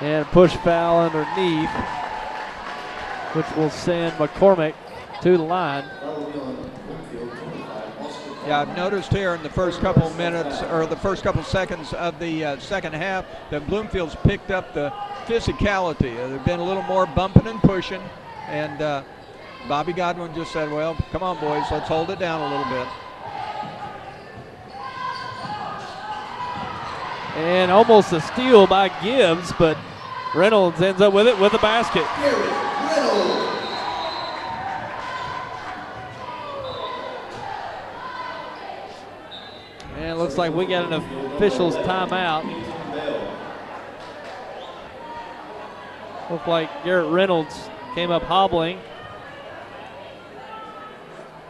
And push foul underneath, which will send McCormick to the line. Yeah, I've noticed here in the first couple minutes, or the first couple seconds of the second half, that Bloomfield's picked up the physicality. They've been a little more bumping and pushing, and Bobby Godwin just said, well, come on, boys, let's hold it down a little bit. And almost a steal by Gibbs, but Reynolds ends up with it with a basket. And it looks like we got an official's timeout. Looked like Garrett Reynolds came up hobbling.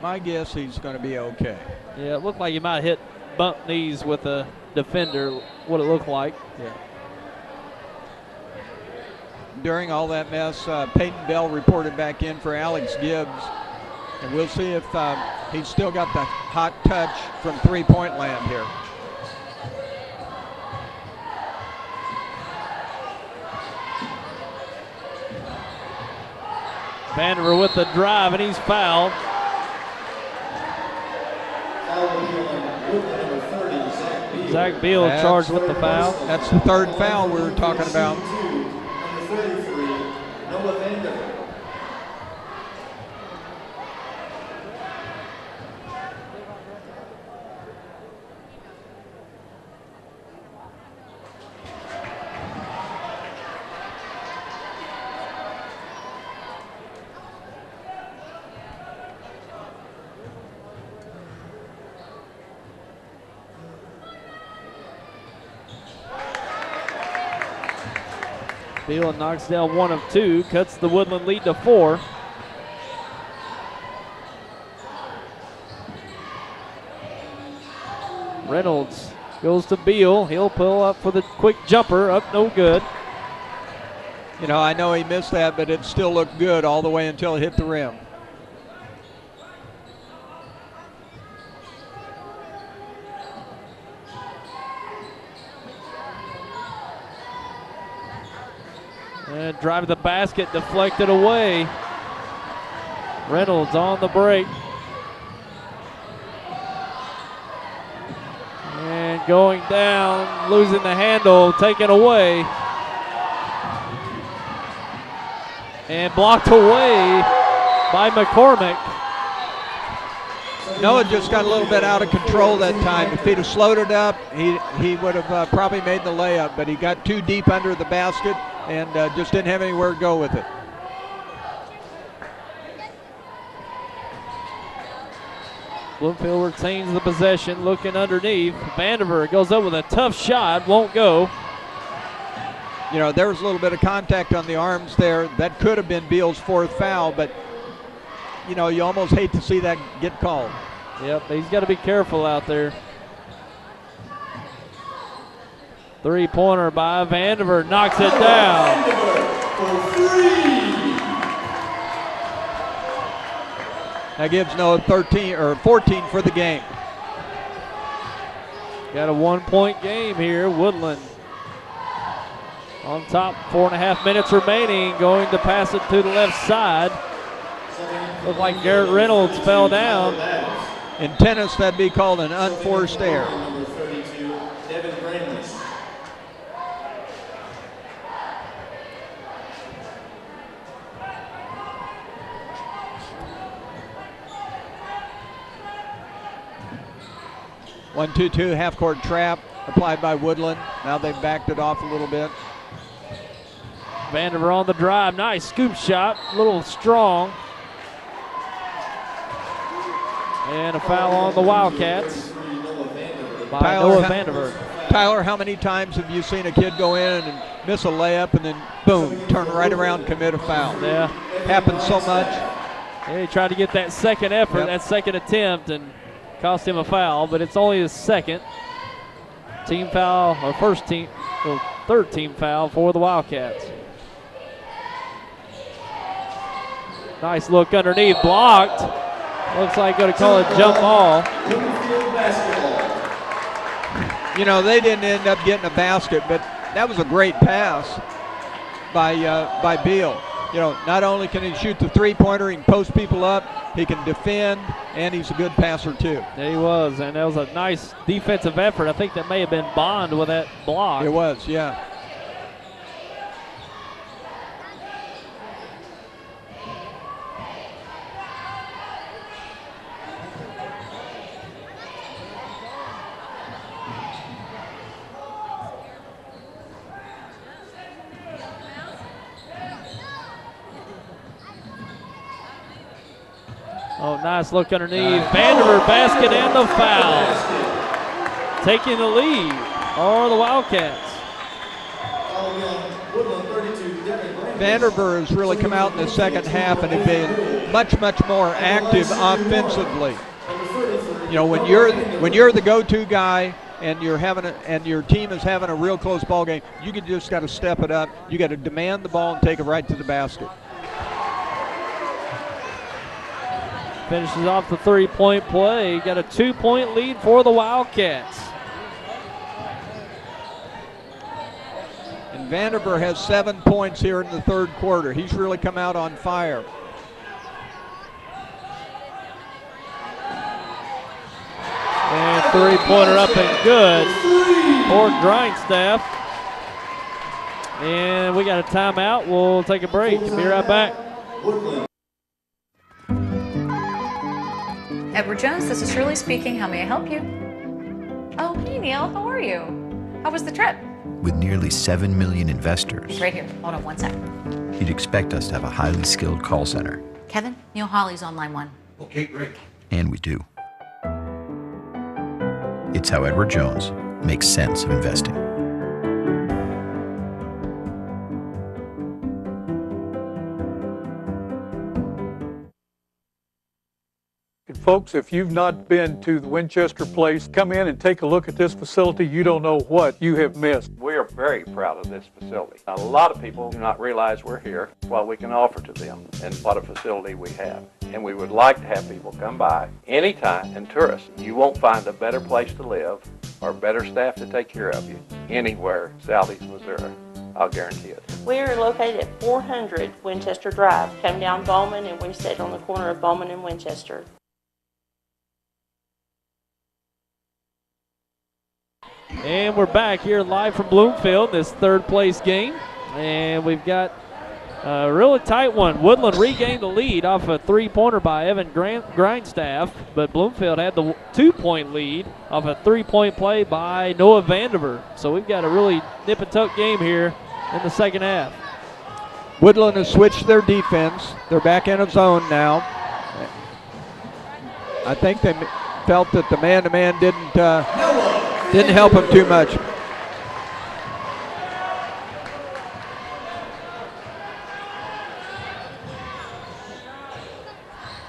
My guess he's going to be okay. Yeah, it looked like he might hit bump knees with a defender, what it looked like. Yeah. During all that mess, Peyton Bell reported back in for Alex Gibbs. And we'll see if he's still got the hot touch from three-point land here. Vandiver with the drive, and he's fouled. Zach Beal charged with the foul. That's the third foul we were talking about. Beal knocks down one of two, cuts the Woodland lead to 4. Reynolds goes to Beal. He'll pull up for the quick jumper. Up, no good. You know, I know he missed that, but it still looked good all the way until it hit the rim. And drive the basket, deflected away. Reynolds on the break. And going down, losing the handle, taken away. And blocked away by McCormick. Noah just got a little bit out of control that time. If he'd have slowed it up, he would have probably made the layup, but he got too deep under the basket and just didn't have anywhere to go with it. Bloomfield retains the possession, looking underneath. Vandiver goes up with a tough shot, won't go. You know, there was a little bit of contact on the arms there. That could have been Beal's 4th foul, but, you know, you almost hate to see that get called. Yep, he's got to be careful out there. Three-pointer by Vandiver, knocks it down. That gives Noah 13 or 14 for the game. Got a 1-point game here. Woodland on top, 4.5 minutes remaining, going to pass it to the left side. Looked like Garrett Reynolds fell down. In tennis, that'd be called an unforced error. Number 32, Devin Brandless. One, 2-2 half-court trap applied by Woodland. Now they've backed it off a little bit. Vandiver on the drive, nice scoop shot, a little strong. And a foul on the Wildcats by Noah Vandiver. Tyler, how many times have you seen a kid go in and miss a layup and then boom, turn right around, commit a foul? Yeah. Happens so much. Yeah, he tried to get that second effort, that second attempt, and cost him a foul, but it's only his second team foul, or third team foul for the Wildcats. Nice look underneath, blocked. Looks like going to call a jump ball. You know, they didn't end up getting a basket, but that was a great pass by Beal. You know, not only can he shoot the three-pointer, he can post people up, he can defend, and he's a good passer too. Yeah, he was, and that was a nice defensive effort. I think that may have been Bond with that block. It was, yeah. Oh, nice look underneath. Vanderbilt basket and the foul. Taking the lead are the Wildcats. Vanderbilt has really come out in the second half and have been much more active offensively. You know, when you're the go-to guy and your team is having a real close ball game, you just got to step it up. You got to demand the ball and take it right to the basket. Finishes off the three-point play. Got a 2-point lead for the Wildcats. And Vanderbilt has 7 points here in the third quarter. He's really come out on fire. And three-pointer up and good for Grindstaff. And we got a timeout. We'll take a break. Be right back. Edward Jones, this is Shirley speaking. How may I help you? Oh, hey Neil, how are you? How was the trip? With nearly 7 million investors, Right here. Hold on one sec. you'd expect us to have a highly skilled call center. Kevin, Neil Hawley's on line 1. Okay, great. And we do. It's how Edward Jones makes sense of investing. Folks, if you've not been to the Winchester Place, come in and take a look at this facility. You don't know what you have missed. We are very proud of this facility. A lot of people do not realize we're here, what we can offer to them, and what a facility we have. And we would like to have people come by anytime and tour us. You won't find a better place to live or better staff to take care of you anywhere southeast Missouri. I'll guarantee it. We are located at 400 Winchester Drive. Come down Bowman, and we sit on the corner of Bowman and Winchester. And we're back here live from Bloomfield, this third place game. And we've got a really tight one. Woodland regained the lead off a three-pointer by Evan Grindstaff, but Bloomfield had the 2-point lead off a 3-point play by Noah Vanderbilt. So we've got a really nip-and-tuck game here in the second half. Woodland has switched their defense. They're back in a zone now. I think they felt that the man-to-man didn't help him too much.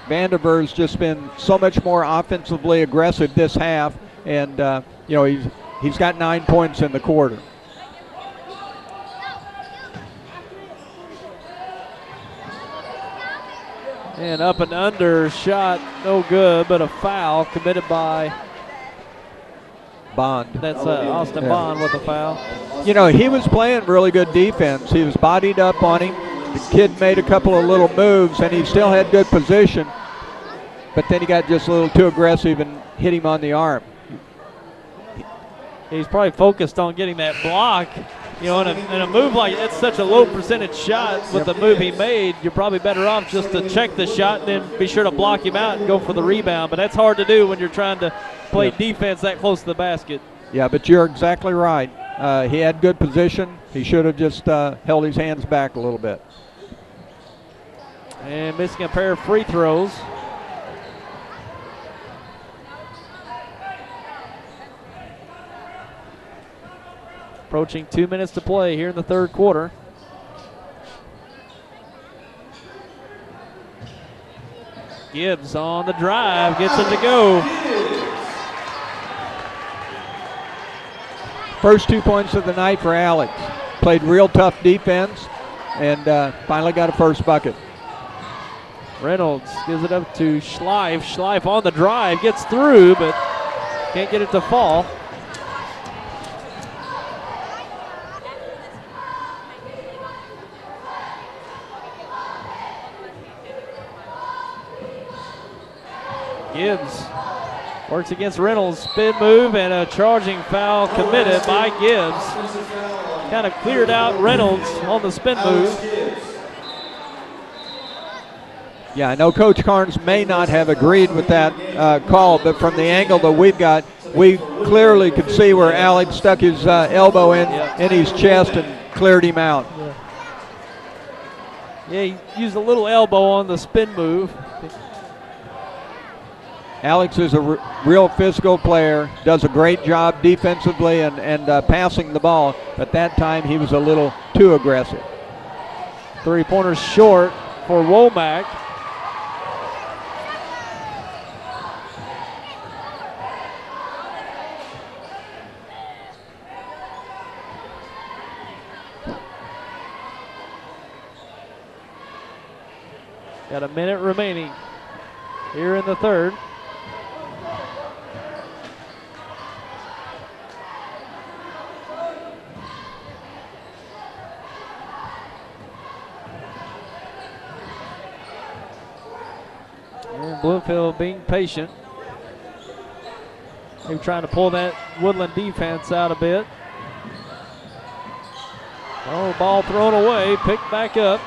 Vanderbilt just been so much more offensively aggressive this half, and you know, he's got 9 points in the quarter. And up and under shot, no good, but a foul committed by Bond. That's Austin Bond with a foul. You know, he was playing really good defense. He was bodied up on him. The kid made a couple of little moves, and he still had good position. But then he got just a little too aggressive and hit him on the arm. He's probably focused on getting that block. You know, in a move like that's such a low percentage shot with the move he made, you're probably better off just to check the shot and then be sure to block him out and go for the rebound. But that's hard to do when you're trying to play defense that close to the basket. Yeah, but you're exactly right. He had good position. He should have just held his hands back a little bit. And missing a pair of free throws. Approaching 2 minutes to play here in the third quarter. Gibbs on the drive, gets it to go. First 2 points of the night for Alex. Played real tough defense and finally got a first bucket. Reynolds gives it up to Schleif. Schleif on the drive, gets through, but can't get it to fall. Gibbs works against Reynolds, spin move, and a charging foul committed by Gibbs. Kind of cleared out Reynolds on the spin move. Yeah, I know Coach Carnes may not have agreed with that call, but from the angle that we've got, we clearly could see where Alex stuck his elbow in his chest and cleared him out. Yeah, he used a little elbow on the spin move. Alex is a real physical player, does a great job defensively and passing the ball, but that time he was a little too aggressive. Three-pointers short for Womack. Got a minute remaining here in the third. And Bloomfield being patient. Maybe trying to pull that Woodland defense out a bit. Oh, ball thrown away, picked back up.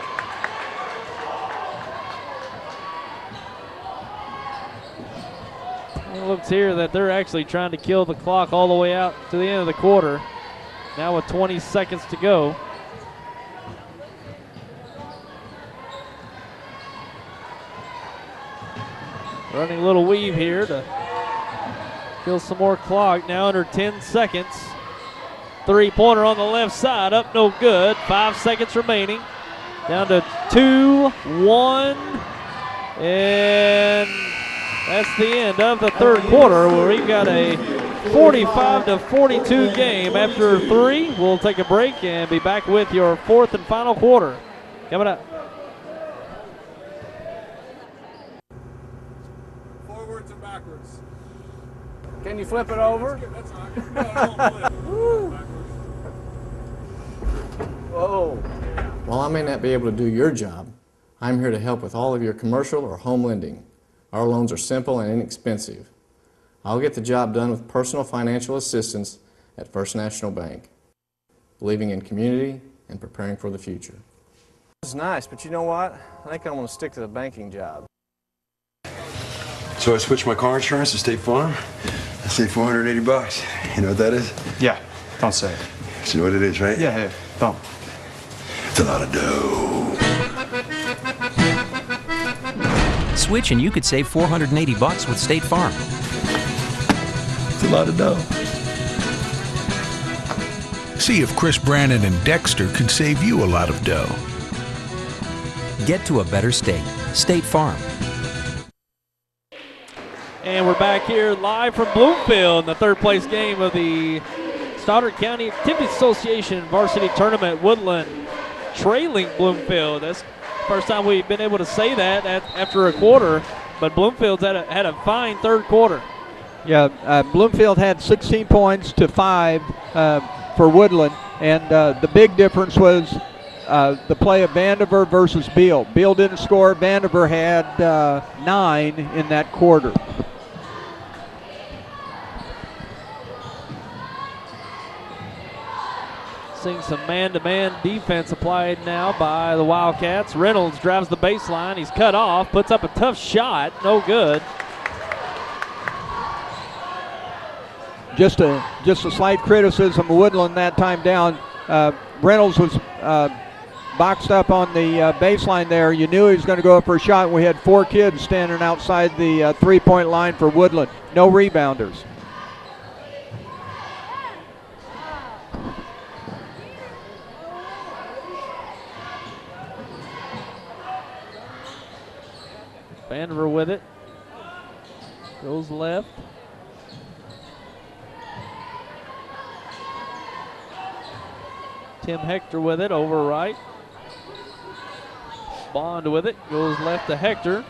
It looks here that they're actually trying to kill the clock all the way out to the end of the quarter. Now with 20 seconds to go. Running a little weave here to kill some more clock. Now under 10 seconds. Three-pointer on the left side, up no good. 5 seconds remaining. Down to 2-1. And that's the end of the third quarter, where we've got a 45-42 game. After three, we'll take a break and be back with your fourth and final quarter. Coming up. Forwards and backwards. Can you flip it over? That's all right. Whoa. While I may not be able to do your job, I'm here to help with all of your commercial or home lending. Our loans are simple and inexpensive. I'll get the job done with personal financial assistance at First National Bank, believing in community and preparing for the future. It's nice, but you know what? I think I'm going to stick to the banking job. So I switched my car insurance to State Farm. I saved $480. You know what that is? Yeah, don't say it. You know what it is, right? Yeah, don't. It's a lot of dough. Switch and you could save $480 with State Farm. It's a lot of dough. See if Chris Brannon and Dexter can save you a lot of dough. Get to a better state. State Farm. And we're back here live from Bloomfield in the third place game of the Stoddard County Activities Association Varsity Tournament. Woodland trailing Bloomfield. That's the first time we've been able to say that after a quarter, but Bloomfield's had a fine third quarter. Yeah, Bloomfield had 16 points to 5 for Woodland, and the big difference was the play of Vandiver versus Beal. Beal didn't score. Vandiver had 9 in that quarter. Seeing some man-to-man defense applied now by the Wildcats. Reynolds drives the baseline. He's cut off, puts up a tough shot. No good. Just a slight criticism of Woodland that time down. Reynolds was boxed up on the baseline there. You knew he was going to go up for a shot. We had 4 kids standing outside the three-point line for Woodland. No rebounders. Vandiver with it. Goes left. Tim Hector with it over right. Bond with it. Goes left to Hector.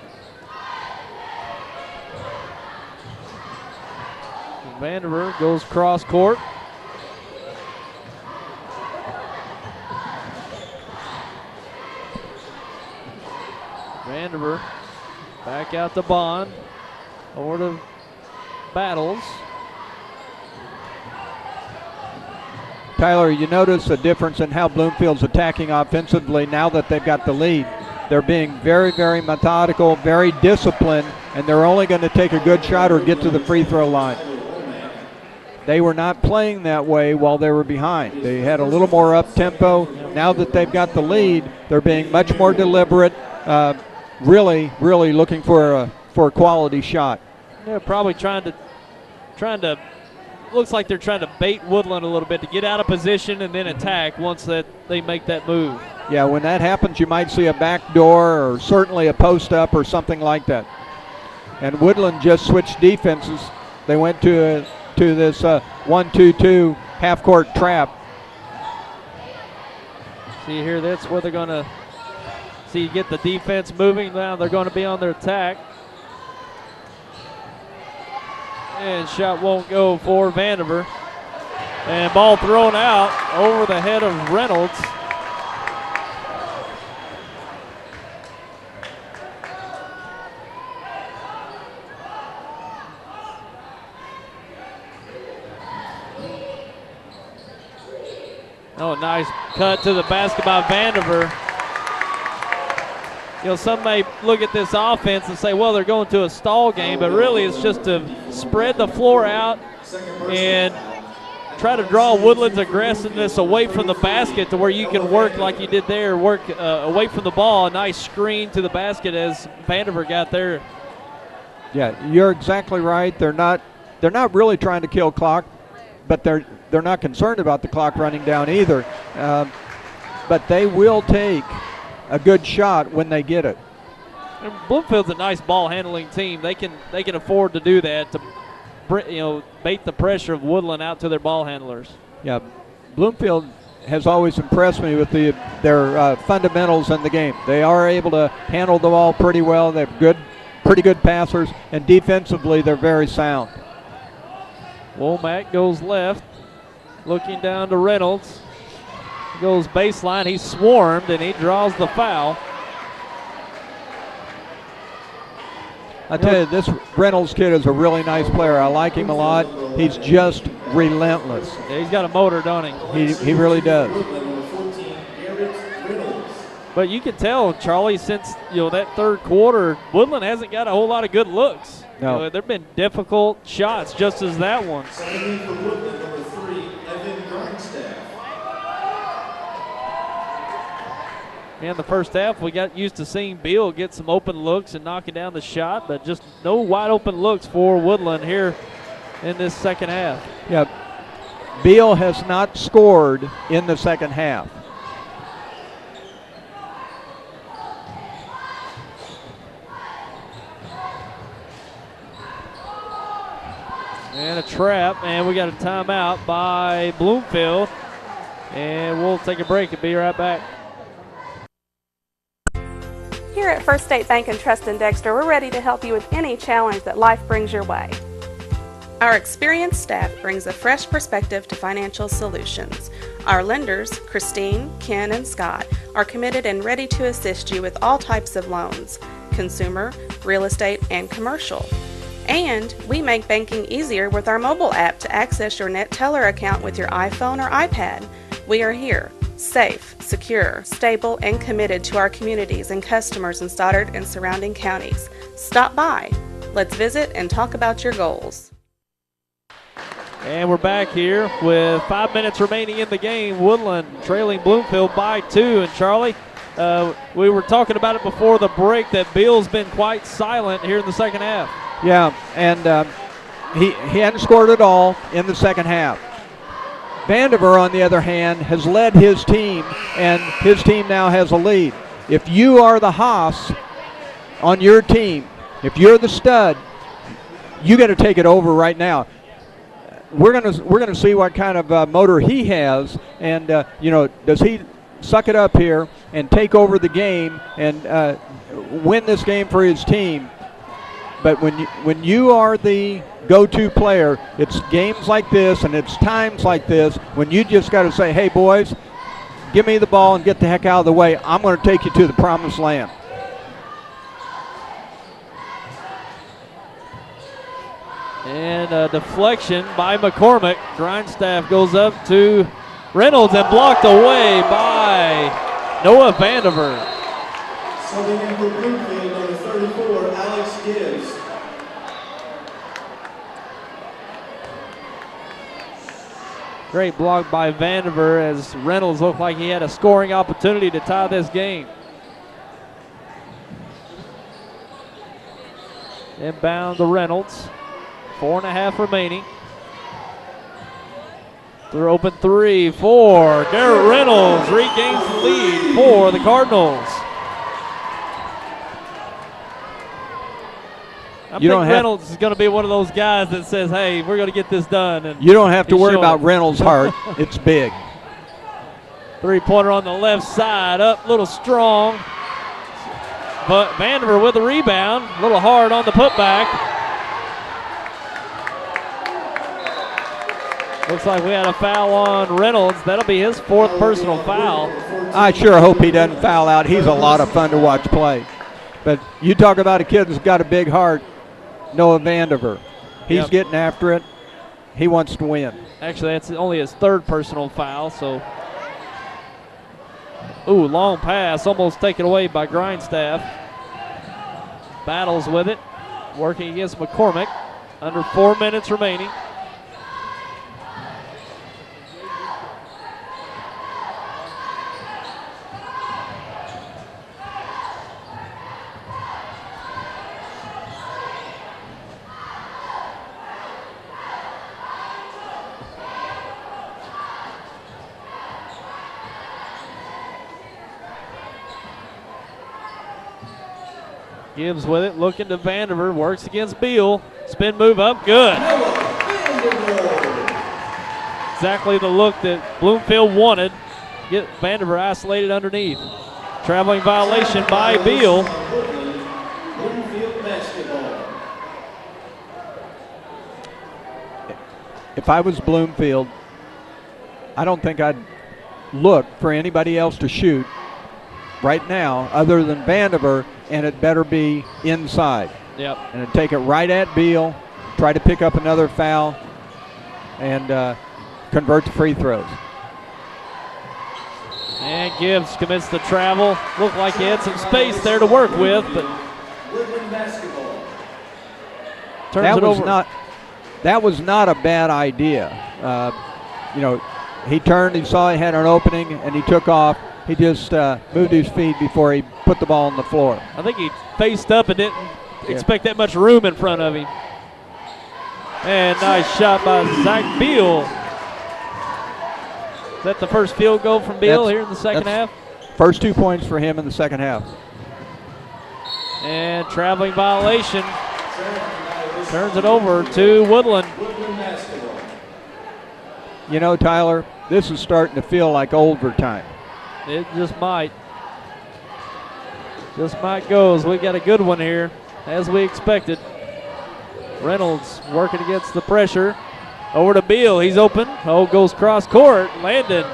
Vandiver goes cross court. Vandiver back out to Bond. Over to Battles. Tyler, you notice a difference in how Bloomfield's attacking offensively now that they've got the lead. They're being very, very methodical, very disciplined, and they're only going to take a good shot or get to the free throw line. They were not playing that way while they were behind. They had a little more up-tempo. Now that they've got the lead, they're being much more deliberate, really, really looking for a quality shot. Yeah, probably trying to. Looks like they're trying to bait Woodland a little bit to get out of position and then attack once that they make that move. Yeah, when that happens, you might see a back door or certainly a post up or something like that. And Woodland just switched defenses. They went to this 1-2-2 half-court trap. See here, that's where they're going to see get the defense moving. Now they're going to be on their attack. And shot won't go for Vandiver. And ball thrown out over the head of Reynolds. Oh, nice cut to the basket by Vandiver. You know, some may look at this offense and say, well, they're going to a stall game, but really it's just to spread the floor out and try to draw Woodland's aggressiveness away from the basket to where you can work like you did there, work away from the ball. A nice screen to the basket as Vandiver got there. Yeah, you're exactly right. They're not really trying to kill clock, but they're not concerned about the clock running down either. But they will take a good shot when they get it. And Bloomfield's a nice ball handling team. They can afford to do that to, bait the pressure of Woodland out to their ball handlers. Yeah, Bloomfield has always impressed me with their fundamentals in the game. They are able to handle the ball pretty well. They're pretty good passers, and defensively they're very sound. Womack goes left, looking down to Reynolds. Goes baseline, he's swarmed, and he draws the foul. I tell you, this Reynolds kid is a really nice player. I like him a lot. He's just relentless. Yeah, he's got a motor, don't he? He really does. But you can tell, Charlie, since that third quarter, Woodland hasn't got a whole lot of good looks. No. There have been difficult shots, just as that one. In the first half, we got used to seeing Beal get some open looks and knocking down the shot, but just no wide open looks for Woodland here in this second half. Yeah, Beal has not scored in the second half. And a trap, and we got a timeout by Bloomfield. And we'll take a break and be right back. Here at First State Bank and Trust in Dexter, we're ready to help you with any challenge that life brings your way. Our experienced staff brings a fresh perspective to financial solutions. Our lenders, Christine, Ken, and Scott, are committed and ready to assist you with all types of loans, consumer, real estate, and commercial. And we make banking easier with our mobile app to access your Net Teller account with your iPhone or iPad. We are here, safe, secure, stable, and committed to our communities and customers in Stoddard and surrounding counties. Stop by. Let's visit and talk about your goals. And we're back here with 5 minutes remaining in the game. Woodland trailing Bloomfield by 2. And Charlie, we were talking about it before the break that Beal's been quite silent here in the second half. Yeah, and he hadn't scored at all in the second half. Vandiver, on the other hand, has led his team, and his team now has a lead. If you are the Haas on your team, if you're the stud, you got to take it over right now. We're gonna see what kind of motor he has, and does he suck it up here and take over the game and win this game for his team? But when you are the go-to player, it's games like this and it's times like this when you just got to say, hey, boys, give me the ball and get the heck out of the way. I'm going to take you to the promised land. And a deflection by McCormick. Grindstaff goes up to Reynolds and blocked away by Noah Vandiver. Subbing in for Bloomfield, number 34, Alex Gibbs. Great block by Vandiver as Reynolds looked like he had a scoring opportunity to tie this game. Inbound to Reynolds. 4.5 remaining. They're open 3, 4. Garrett Reynolds regains the lead for the Cardinals. I think Reynolds is going to be one of those guys that says, hey, we're going to get this done. And you don't have to worry about Reynolds' heart. It's big. Three-pointer on the left side, up a little strong. But Vandiver with the rebound, a little hard on the putback. Looks like we had a foul on Reynolds. That'll be his 4th personal foul. I sure hope he doesn't foul out. He's a lot of fun to watch play. But you talk about a kid that's got a big heart, Noah Vandiver. He's getting after it. He wants to win. Actually, that's only his 3rd personal foul, so. Ooh, long pass, almost taken away by Grindstaff. Battles with it, working against McCormick. Under 4 minutes remaining. Gibbs with it, looking to Vandiver, works against Beal. Spin move up, good. Exactly the look that Bloomfield wanted. Get Vandiver isolated underneath. Traveling violation by Beal. If I was Bloomfield, I don't think I'd look for anybody else to shoot right now other than Vandiver, and it better be inside. Yep. And take it right at Beal, try to pick up another foul, and convert to free throws. And Gibbs commits to travel. Looked like he had some space there to work with, but turns it over. That was not a bad idea. You know, he turned, he saw he had an opening, and he took off. He just moved his feet before he put the ball on the floor. I think he faced up and didn't expect that much room in front of him. And nice shot by Zach Beal. Is that the first field goal from Beal here in the second half? First 2 points for him in the second half. And traveling violation. Turns it over to Woodland. You know, Tyler, this is starting to feel like overtime. It just might. Just might go as we got a good one here, as we expected. Reynolds working against the pressure. Over to Beal, he's open. Oh, goes cross court. Landon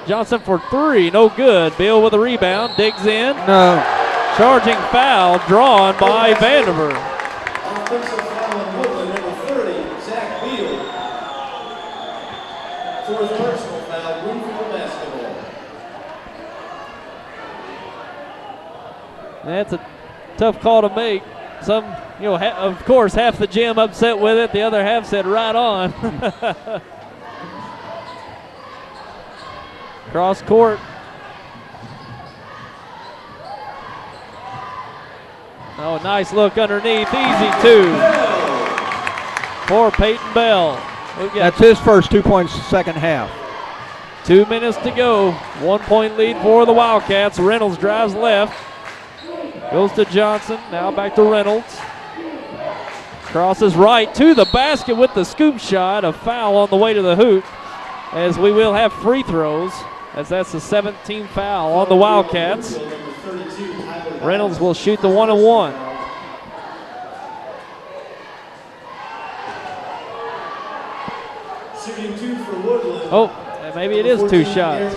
Johnson for 3, no good. Beal with a rebound, digs in. No. Charging foul drawn by Vandiver. Offensive foul on Woodland, number 30, Zach Beal. 4th personal foul, Bloomfield basketball. That's a tough call to make. Some, you know, of course, half the gym upset with it. The other half said right on. Cross court. Oh, nice look underneath. Easy 2 for Peyton Bell. That's his first 2 points second half. 2 minutes to go. 1 point lead for the Wildcats. Reynolds drives left. Goes to Johnson. Now back to Reynolds. Crosses right to the basket with the scoop shot. A foul on the way to the hoop, as we will have free throws, as that's the 17th foul on the Wildcats. Reynolds will shoot the 1-and-1. Shooting 2 for Woodland. Oh, maybe it is 2 shots.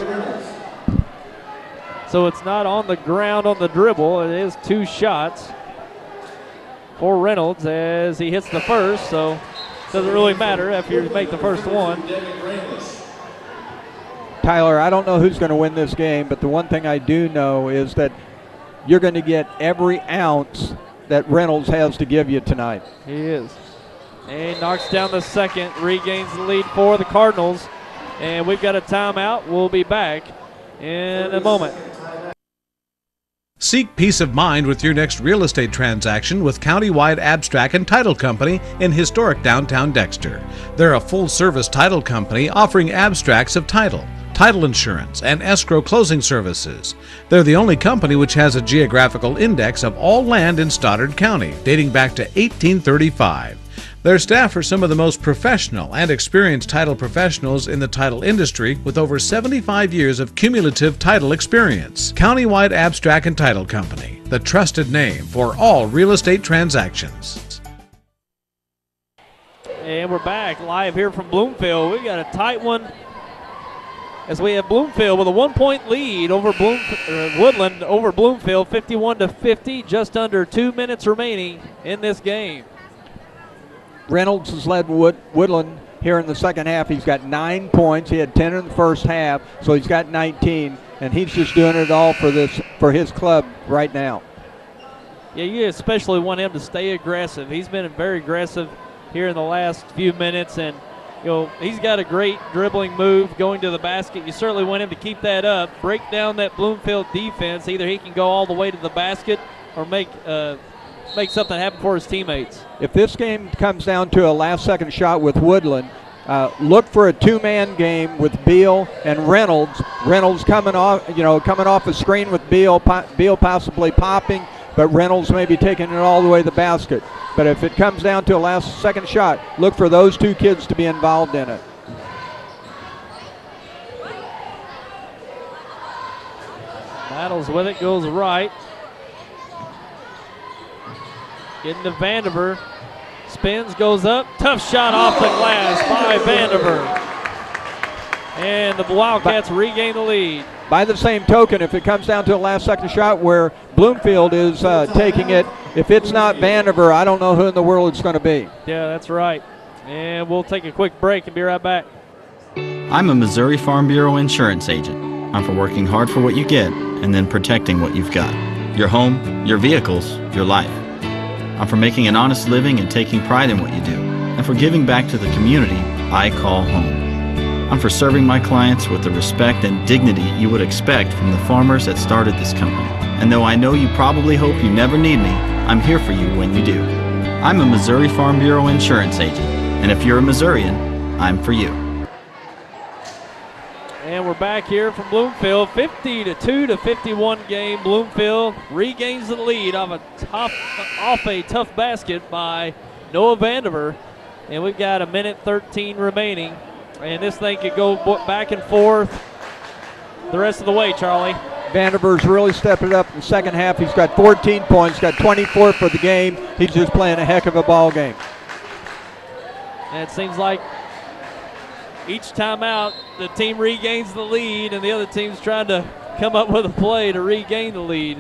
So it's not on the ground on the dribble. It is 2 shots for Reynolds as he hits the first. So it doesn't really matter if you make the first one. Tyler, I don't know who's going to win this game, but the one thing I do know is that you're going to get every ounce that Reynolds has to give you tonight. He is. And he knocks down the second, regains the lead for the Cardinals. And we've got a timeout. We'll be back in a moment. Seek peace of mind with your next real estate transaction with Countywide Abstract and Title Company in historic downtown Dexter. They're a full-service title company offering abstracts of title, title insurance, and escrow closing services. They're the only company which has a geographical index of all land in Stoddard County, dating back to 1835. Their staff are some of the most professional and experienced title professionals in the title industry with over 75 years of cumulative title experience. Countywide Abstract and Title Company, the trusted name for all real estate transactions. And we're back live here from Bloomfield. We've got a tight one as we have Bloomfield with a 1-point lead over Woodland over Bloomfield, 51-50, just under 2 minutes remaining in this game. Reynolds has led Woodland here in the second half. He's got 9 points. He had 10 in the first half, so he's got 19, and he's just doing it all for his club right now. Yeah, you especially want him to stay aggressive. He's been very aggressive here in the last few minutes, and he's got a great dribbling move going to the basket. You certainly want him to keep that up, break down that Bloomfield defense. Either he can go all the way to the basket or make something happen for his teammates. If this game comes down to a last-second shot with Woodland, look for a two-man game with Beal and Reynolds. Reynolds coming off a screen with Beal possibly popping, but Reynolds maybe taking it all the way to the basket. But if it comes down to a last-second shot, look for those two kids to be involved in it. Battles with it, goes right. Getting to Vandiver. Spins, goes up. Tough shot off the glass by Vandiver. And the Wildcats regain the lead. By the same token, if it comes down to a last-second shot where Bloomfield is taking it, if it's not Vandiver, I don't know who in the world it's going to be. Yeah, that's right. And we'll take a quick break and be right back. I'm a Missouri Farm Bureau insurance agent. I'm for working hard for what you get and then protecting what you've got. Your home, your vehicles, your life. I'm for making an honest living and taking pride in what you do, and for giving back to the community I call home. I'm for serving my clients with the respect and dignity you would expect from the farmers that started this company. And though I know you probably hope you never need me, I'm here for you when you do. I'm a Missouri Farm Bureau insurance agent, and if you're a Missourian, I'm for you. And we're back here from Bloomfield, 52-51 game. Bloomfield regains the lead off a tough basket by Noah Vandiver. And we've got 1:13 remaining. And this thing could go back and forth the rest of the way, Charlie. Vandiver's really stepped it up in the second half. He's got 14 points, got 24 for the game. He's just playing a heck of a ball game. And it seems like each time out, the team regains the lead, and the other team's trying to come up with a play to regain the lead.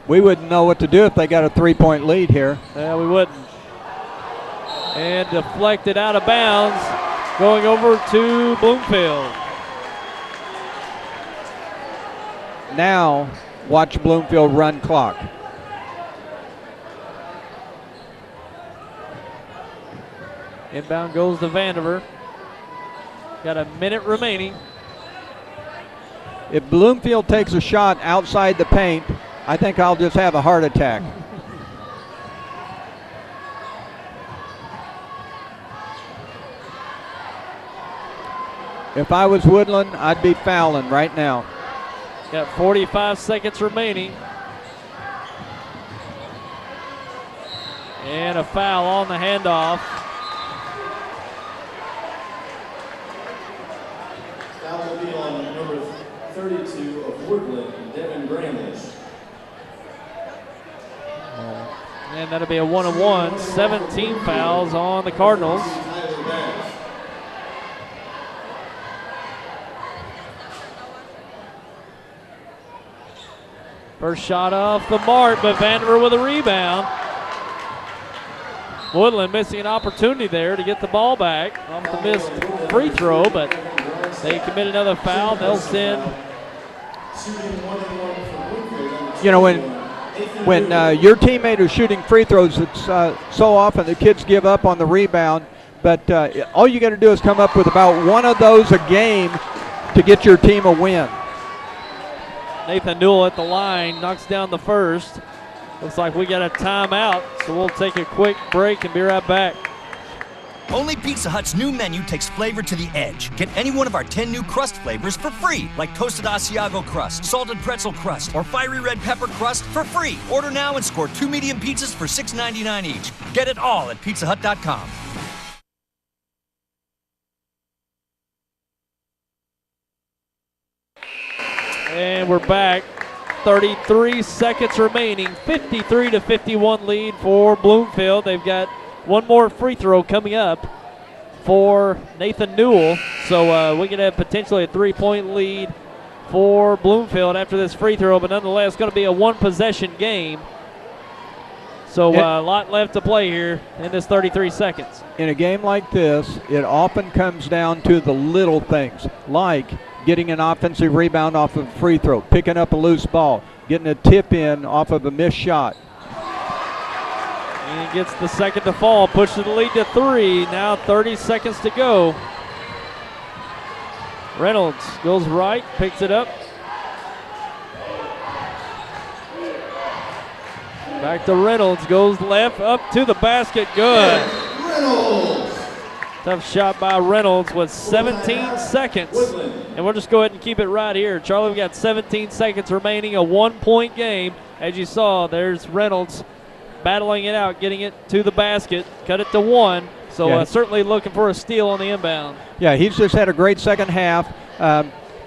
We wouldn't know what to do if they got a 3-point lead here. Yeah, we wouldn't. And deflected out of bounds, going over to Bloomfield. Now, watch Bloomfield run clock. Inbound goes to Vandiver. Got a minute remaining. If Bloomfield takes a shot outside the paint, I think I'll just have a heart attack. If I was Woodland, I'd be fouling right now. Got 45 seconds remaining. And a foul on the handoff. Foul will be on number 32 of Woodland, Devin Bramlage. And that'll be a 1-on-1. 17 fouls on the Cardinals. First shot off the mark, but Vandiver with a rebound. Woodland missing an opportunity there to get the ball back off the missed free throw, but they commit another foul. They'll send. You know, when your teammate is shooting free throws, it's so often the kids give up on the rebound, but all you got to do is come up with about one of those a game to get your team a win. Nathan Newell at the line, knocks down the first. Looks like we got a timeout, so we'll take a quick break and be right back. Only Pizza Hut's new menu takes flavor to the edge. Get any one of our 10 new crust flavors for free, like toasted Asiago crust, salted pretzel crust, or fiery red pepper crust for free. Order now and score 2 medium pizzas for $6.99 each. Get it all at pizzahut.com. And we're back. 33 seconds remaining. 53-51 lead for Bloomfield. They've got one more free throw coming up for Nathan Newell. So we could have potentially a 3-point lead for Bloomfield after this free throw, but nonetheless, it's going to be a one-possession game. So a lot left to play here in this 33 seconds. In a game like this, it often comes down to the little things, like getting an offensive rebound off of a free throw, picking up a loose ball, getting a tip in off of a missed shot. And he gets the second to fall, pushes the lead to 3. Now 30 seconds to go. Reynolds goes right, picks it up. Back to Reynolds, goes left, up to the basket, good. Reynolds. Tough shot by Reynolds with 17 seconds. And we'll just go ahead and keep it right here. Charlie, we got 17 seconds remaining, a 1-point game. As you saw, there's Reynolds battling it out, getting it to the basket, cut it to 1. So certainly looking for a steal on the inbound. Yeah, he's just had a great second half.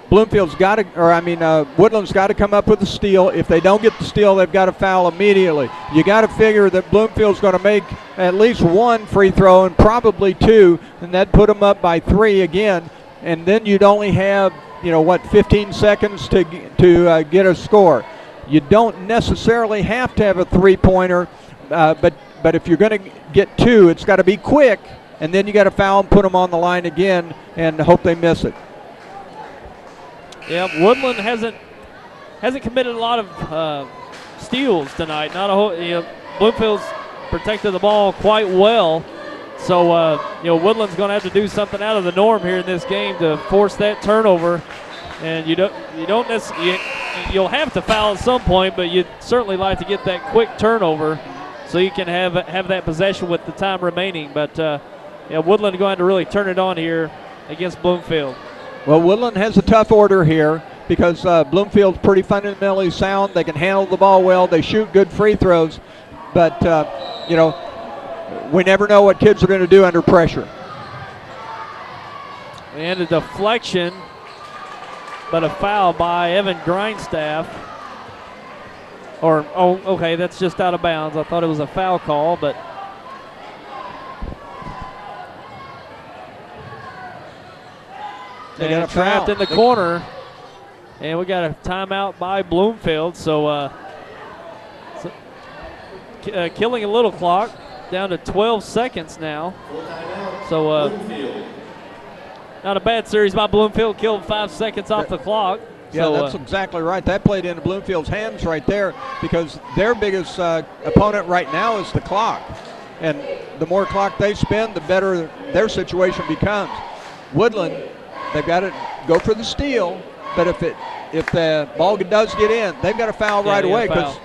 Bloomfield's got to, Woodland's got to come up with a steal. If they don't get the steal, they've got to foul immediately. You got to figure that Bloomfield's going to make at least 1 free throw and probably 2, and that'd put them up by 3 again. And then you'd only have, 15 seconds to get a score. You don't necessarily have to have a three-pointer, but if you're going to get 2, it's got to be quick, and then you got to foul and put them on the line again and hope they miss it. Yeah, Woodland hasn't committed a lot of steals tonight. Not a whole. Bloomfield's protected the ball quite well. So Woodland's going to have to do something out of the norm here in this game to force that turnover. And you'll have to foul at some point, but you'd certainly like to get that quick turnover so you can have that possession with the time remaining. But Woodland going to really turn it on here against Bloomfield. Well, Woodland has a tough order here because Bloomfield's pretty fundamentally sound. They can handle the ball well. They shoot good free throws. But, we never know what kids are going to do under pressure. And a deflection, but a foul by Evan Grindstaff. Okay, that's just out of bounds. I thought it was a foul call, but they got trapped in the corner, and we got a timeout by Bloomfield. So, killing a little clock, down to 12 seconds now. So, not a bad series by Bloomfield. Killed 5 seconds off the clock. Yeah, so, that's exactly right. That played into Bloomfield's hands right there because their biggest opponent right now is the clock. And the more clock they spend, the better their situation becomes. Woodland, they've got to go for the steal, but if the ball does get in, they've got to foul right away because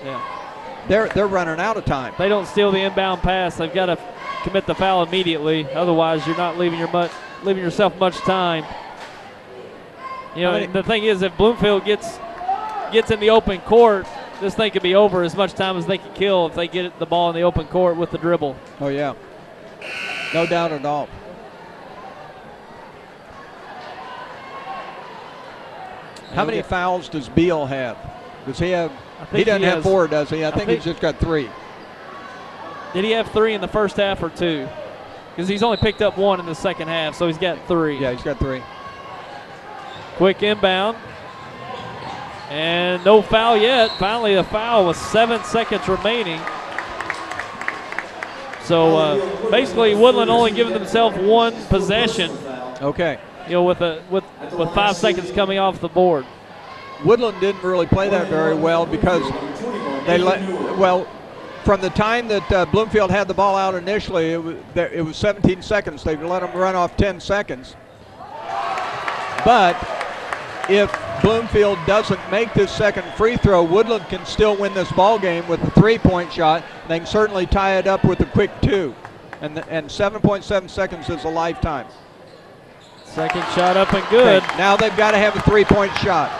they're running out of time. If they don't steal the inbound pass, they've got to commit the foul immediately. Otherwise, you're not leaving yourself much time. The thing is, if Bloomfield gets in the open court, this thing could be over as much time as they can kill if they get the ball in the open court with the dribble. Oh, yeah. No doubt at all. How many fouls does Beal have? Does he have? He doesn't have 4, does he? I think he's just got 3. Did he have 3 in the first half or 2? Because he's only picked up 1 in the second half, so he's got 3. Yeah, he's got 3. Quick inbound. And no foul yet. Finally a foul with 7 seconds remaining. So basically Woodland only giving themselves 1 possession. Okay. With 5 seconds coming off the board. Woodland didn't really play that very well because from the time that Bloomfield had the ball out initially, it was 17 seconds. They let them run off 10 seconds. But if Bloomfield doesn't make this second free throw, Woodland can still win this ball game with a 3-point shot. They can certainly tie it up with a quick 2. And 7.7 seconds is a lifetime. Second shot up and good. Okay, now they've got to have a 3-point shot.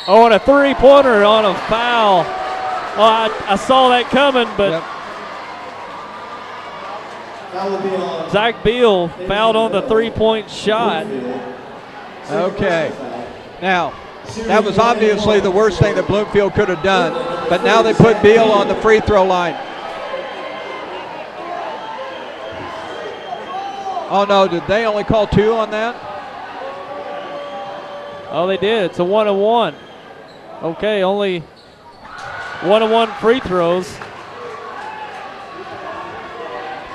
Oh, and a three-pointer on a foul. Well, I saw that coming, but Zach Beal fouled on the 3-point shot. Okay. Now, that was obviously the worst thing that Bloomfield could have done, but now they put Beal on the free throw line. Oh no, did they only call 2 on that? Oh, they did. It's a 1-on-1. Okay, only 1-on-1 free throws.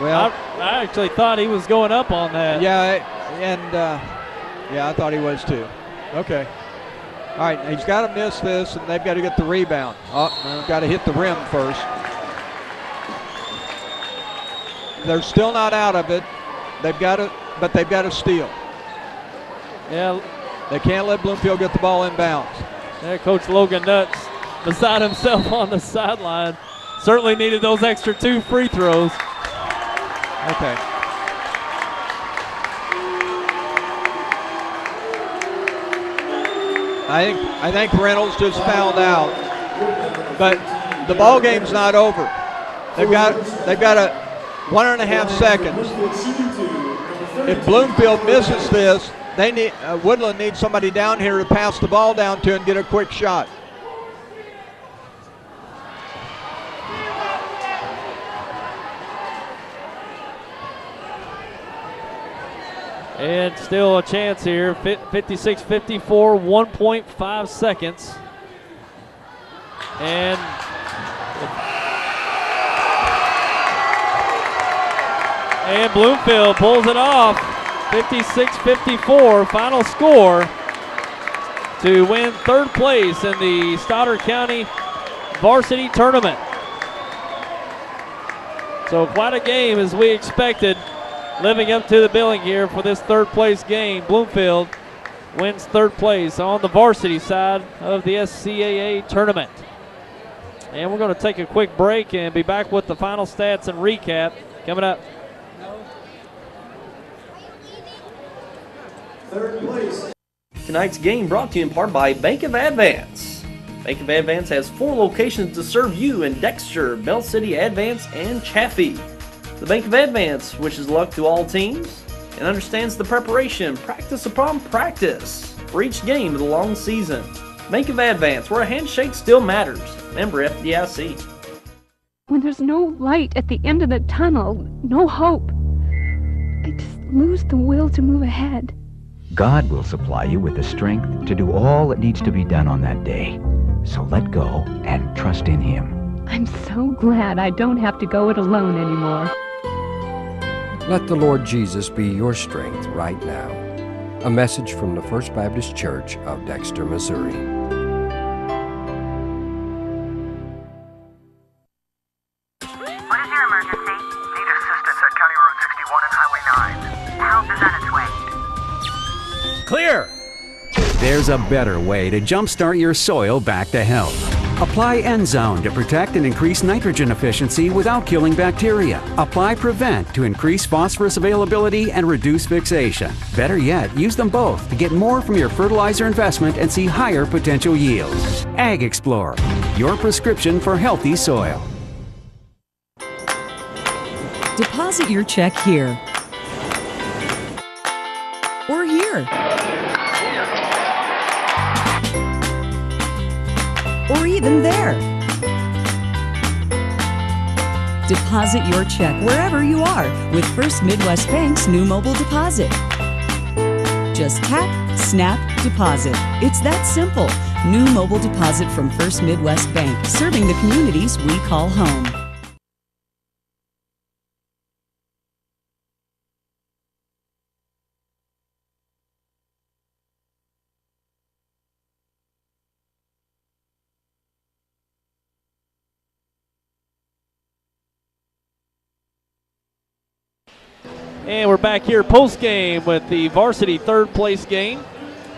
Well, I actually thought he was going up on that. Yeah, and I thought he was too. Okay. All right, he's got to miss this, and they've got to get the rebound. Oh, got to hit the rim first. They're still not out of it. They've got to steal. Yeah. They can't let Bloomfield get the ball in bounds. Yeah, Coach Logan Nuts beside himself on the sideline. Certainly needed those extra 2 free throws. Okay. I think Reynolds just fouled out, but the ball game's not over. They've got a 1.5 seconds. If Bloomfield misses this, they need Woodland needs somebody down here to pass the ball down to and get a quick shot. And still a chance here. 56-54, 1.5 seconds. And Bloomfield pulls it off. 56-54, final score to win 3rd place in the Stoddard County Varsity Tournament. So quite a game as we expected, living up to the billing here for this 3rd place game. Bloomfield wins 3rd place on the varsity side of the SCAA tournament. And we're going to take a quick break and be back with the final stats and recap coming up. 3rd place. Tonight's game brought to you in part by Bank of Advance. Bank of Advance has 4 locations to serve you in Dexter, Bell City, Advance, and Chaffee. The Bank of Advance wishes luck to all teams and understands the preparation, practice upon practice, for each game of the long season. Bank of Advance, where a handshake still matters. Member FDIC. When there's no light at the end of the tunnel, no hope, I just lose the will to move ahead. God will supply you with the strength to do all that needs to be done on that day. So let go and trust in Him. I'm so glad I don't have to go it alone anymore. Let the Lord Jesus be your strength right now. A message from the First Baptist Church of Dexter, Missouri. What is your emergency? Need assistance at County Road 61 and Highway 9. Help is on its way. Clear! There's a better way to jumpstart your soil back to health. Apply Endzone to protect and increase nitrogen efficiency without killing bacteria. Apply Prevent to increase phosphorus availability and reduce fixation. Better yet, use them both to get more from your fertilizer investment and see higher potential yields. Ag Explorer, your prescription for healthy soil. Deposit your check here or here. Or even there. Deposit your check wherever you are with First Midwest Bank's new mobile deposit. Just tap, snap, deposit. It's that simple. New mobile deposit from First Midwest Bank, serving the communities we call home. And we're back here post-game with the varsity third-place game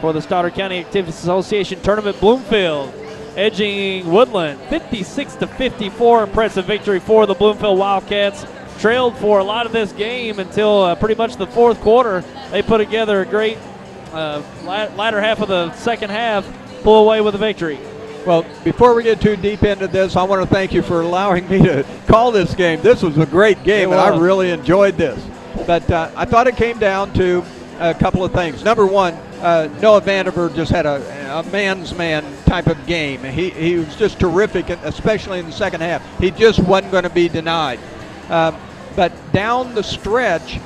for the Stoddard County Activities Association Tournament. Bloomfield edging Woodland 56-54. Impressive victory for the Bloomfield Wildcats. Trailed for a lot of this game until pretty much the fourth quarter. They put together a great latter half of the second half, pull away with a victory. Well, before we get too deep into this, I want to thank you for allowing me to call this game. This was a great game, and I really enjoyed this. But I thought it came down to a couple of things. Number one, Noah Vandiver just had a man's man type of game. He was just terrific, especially in the second half. He just wasn't going to be denied. But down the stretch,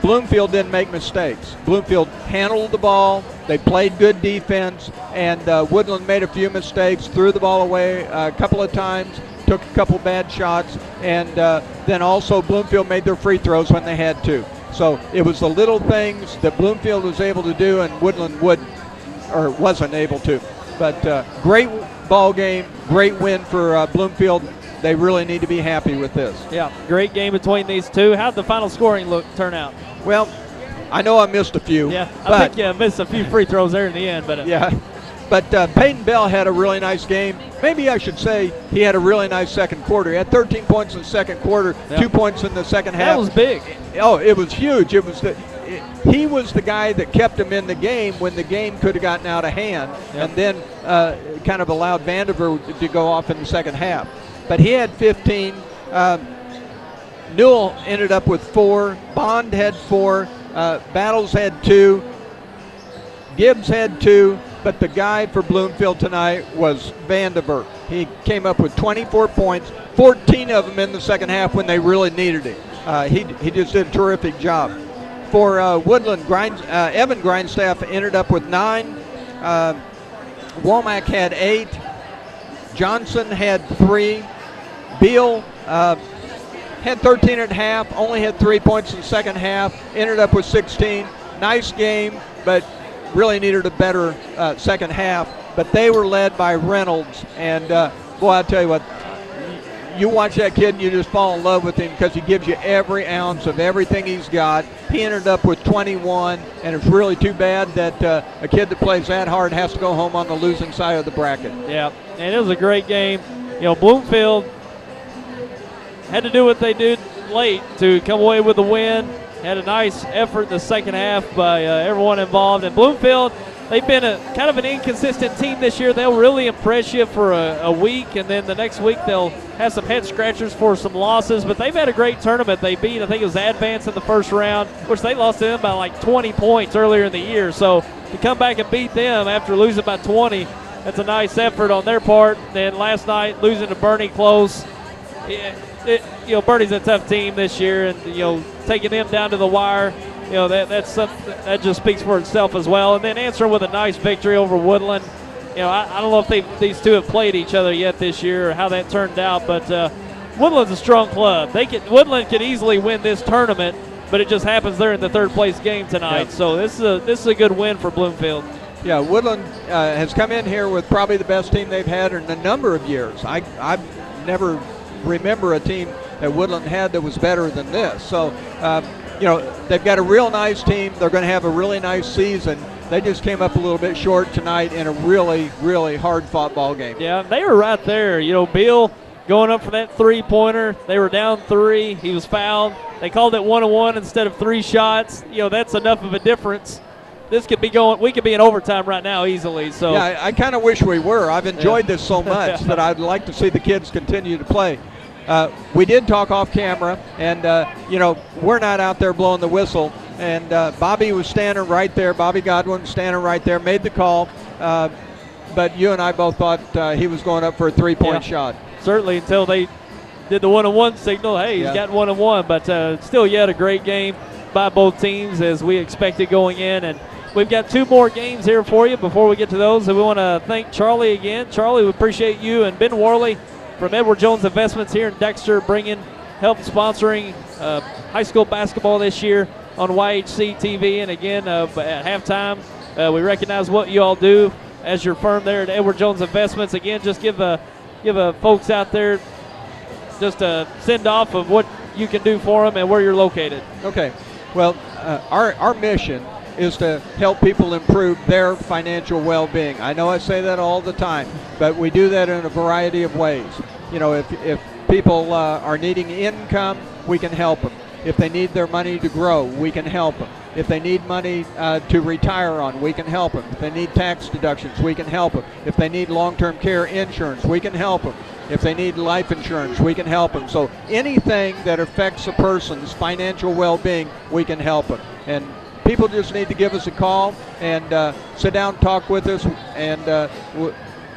Bloomfield didn't make mistakes. Bloomfield handled the ball. They played good defense, and Woodland made a few mistakes, threw the ball away a couple of times, took a couple bad shots, and then also Bloomfield made their free throws when they had to. So it was the little things that Bloomfield was able to do and Woodland wasn't able to. But great ball game, great win for Bloomfield. They really need to be happy with this. Yeah, great game between these two. How'd the final scoring turn out? Well, I know I missed a few. Yeah, I think you missed a few free throws there in the end. But yeah, but Peyton Bell had a really nice game. Maybe I should say he had a really nice second quarter. He had 13 points in the second quarter, 2 points in the second half. That was big. Oh, it was huge. He was the guy that kept him in the game when the game could have gotten out of hand, and then kind of allowed Vandiver to go off in the second half. But he had 15. Newell ended up with 4. Bond had 4. Battles had 2. Gibbs had 2. But the guy for Bloomfield tonight was Vandiver. He came up with 24 points, 14 of them in the second half when they really needed him. He just did a terrific job. For Woodland, Evan Grindstaff ended up with 9. Womack had 8. Johnson had 3. Beal had 13 at half, only had 3 points in the second half, ended up with 16. Nice game, but really needed a better second half. But they were led by Reynolds, and boy, I tell you what, you watch that kid and you just fall in love with him because he gives you every ounce of everything he's got. He ended up with 21, and it's really too bad that a kid that plays that hard has to go home on the losing side of the bracket. Yeah, and it was a great game. You know, Bloomfield had to do what they did late to come away with the win. Had a nice effort in the second half by everyone involved. And Bloomfield, they've been kind of an inconsistent team this year. They'll really impress you for a week, and then the next week they'll have some head scratchers for some losses. But they've had a great tournament. They beat, I think it was Advance in the first round, which they lost to them by like 20 points earlier in the year. So to come back and beat them after losing by 20, that's a nice effort on their part. Then last night, losing to Bernie close. Bernie's a tough team this year, and taking them down to the wire, that's something that just speaks for itself as well. And then answering with a nice victory over Woodland. I don't know if these two have played each other yet this year or how that turned out, but Woodland's a strong club. Woodland could easily win this tournament, but it just happens they're in the third place game tonight. Yep. So this is a good win for Bloomfield. Yeah, Woodland has come in here with probably the best team they've had in a number of years. I've never remember a team that Woodland had that was better than this. So, they've got a real nice team. They're going to have a really nice season. They just came up a little bit short tonight in a really, really hard-fought ball game. Yeah, they were right there. Beal going up for that three-pointer. They were down 3. He was fouled. They called it 1-on-1 instead of 3 shots. That's enough of a difference. We could be in overtime right now easily. So yeah, I kind of wish we were. I've enjoyed this so much that I'd like to see the kids continue to play. We did talk off camera, and we're not out there blowing the whistle. And Bobby was standing right there. Bobby Godwin standing right there, made the call. But you and I both thought he was going up for a 3-point shot. Certainly, until they did the 1-on-1 signal. Hey, he's got 1-on-1. But still, yet a great game by both teams as we expected going in. And we've got 2 more games here for you before we get to those. And we want to thank Charlie again. Charlie, we appreciate you and Ben Worley from Edward Jones Investments here in Dexter help sponsoring high school basketball this year on YHC TV. And again, at halftime, we recognize what you all do as your firm there at Edward Jones Investments. Again, just give folks out there just a send off of what you can do for them and where you're located. Okay. Well, our mission is to help people improve their financial well-being. I know I say that all the time, but we do that in a variety of ways. You know, if people are needing income, we can help them. If they need their money to grow, we can help them. If they need money to retire on, we can help them. If they need tax deductions, we can help them. If they need long-term care insurance, we can help them. If they need life insurance, we can help them. So anything that affects a person's financial well-being, we can help them. And people just need to give us a call and sit down and talk with us, and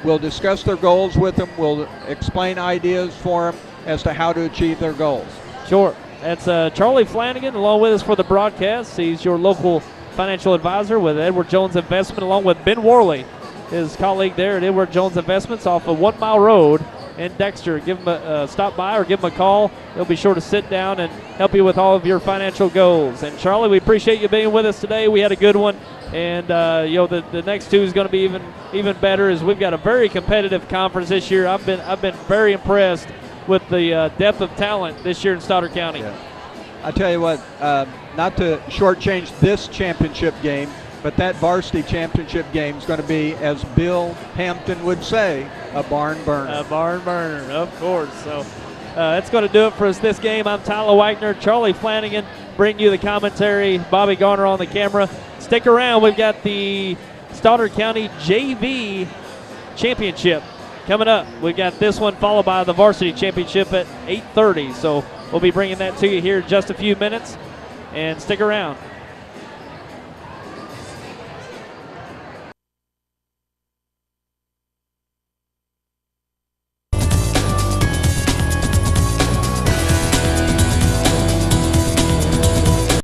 we'll discuss their goals with them. We'll explain ideas for them as to how to achieve their goals. Sure. That's Charlie Flanagan along with us for the broadcast. He's your local financial advisor with Edward Jones Investment, along with Ben Worley, his colleague there at Edward Jones Investments off of 1 Mile Road in Dexter. Give him a stop by or give him a call. They'll be sure to sit down and help you with all of your financial goals. And Charlie, we appreciate you being with us today. We had a good one, and the next two is going to be even better, as we've got a very competitive conference this year. I've been very impressed with the depth of talent this year in Stoddard County. Yeah. I tell you what, not to shortchange this championship game, but that varsity championship game is going to be, as Bill Hampton would say, a barn burner. A barn burner, of course. So that's going to do it for us this game. I'm Tyler Wagner, Charlie Flanagan, bringing you the commentary, Bobby Garner on the camera. Stick around. We've got the Stoddard County JV Championship coming up. We've got this one followed by the varsity championship at 8:30. So we'll be bringing that to you here in just a few minutes. And stick around.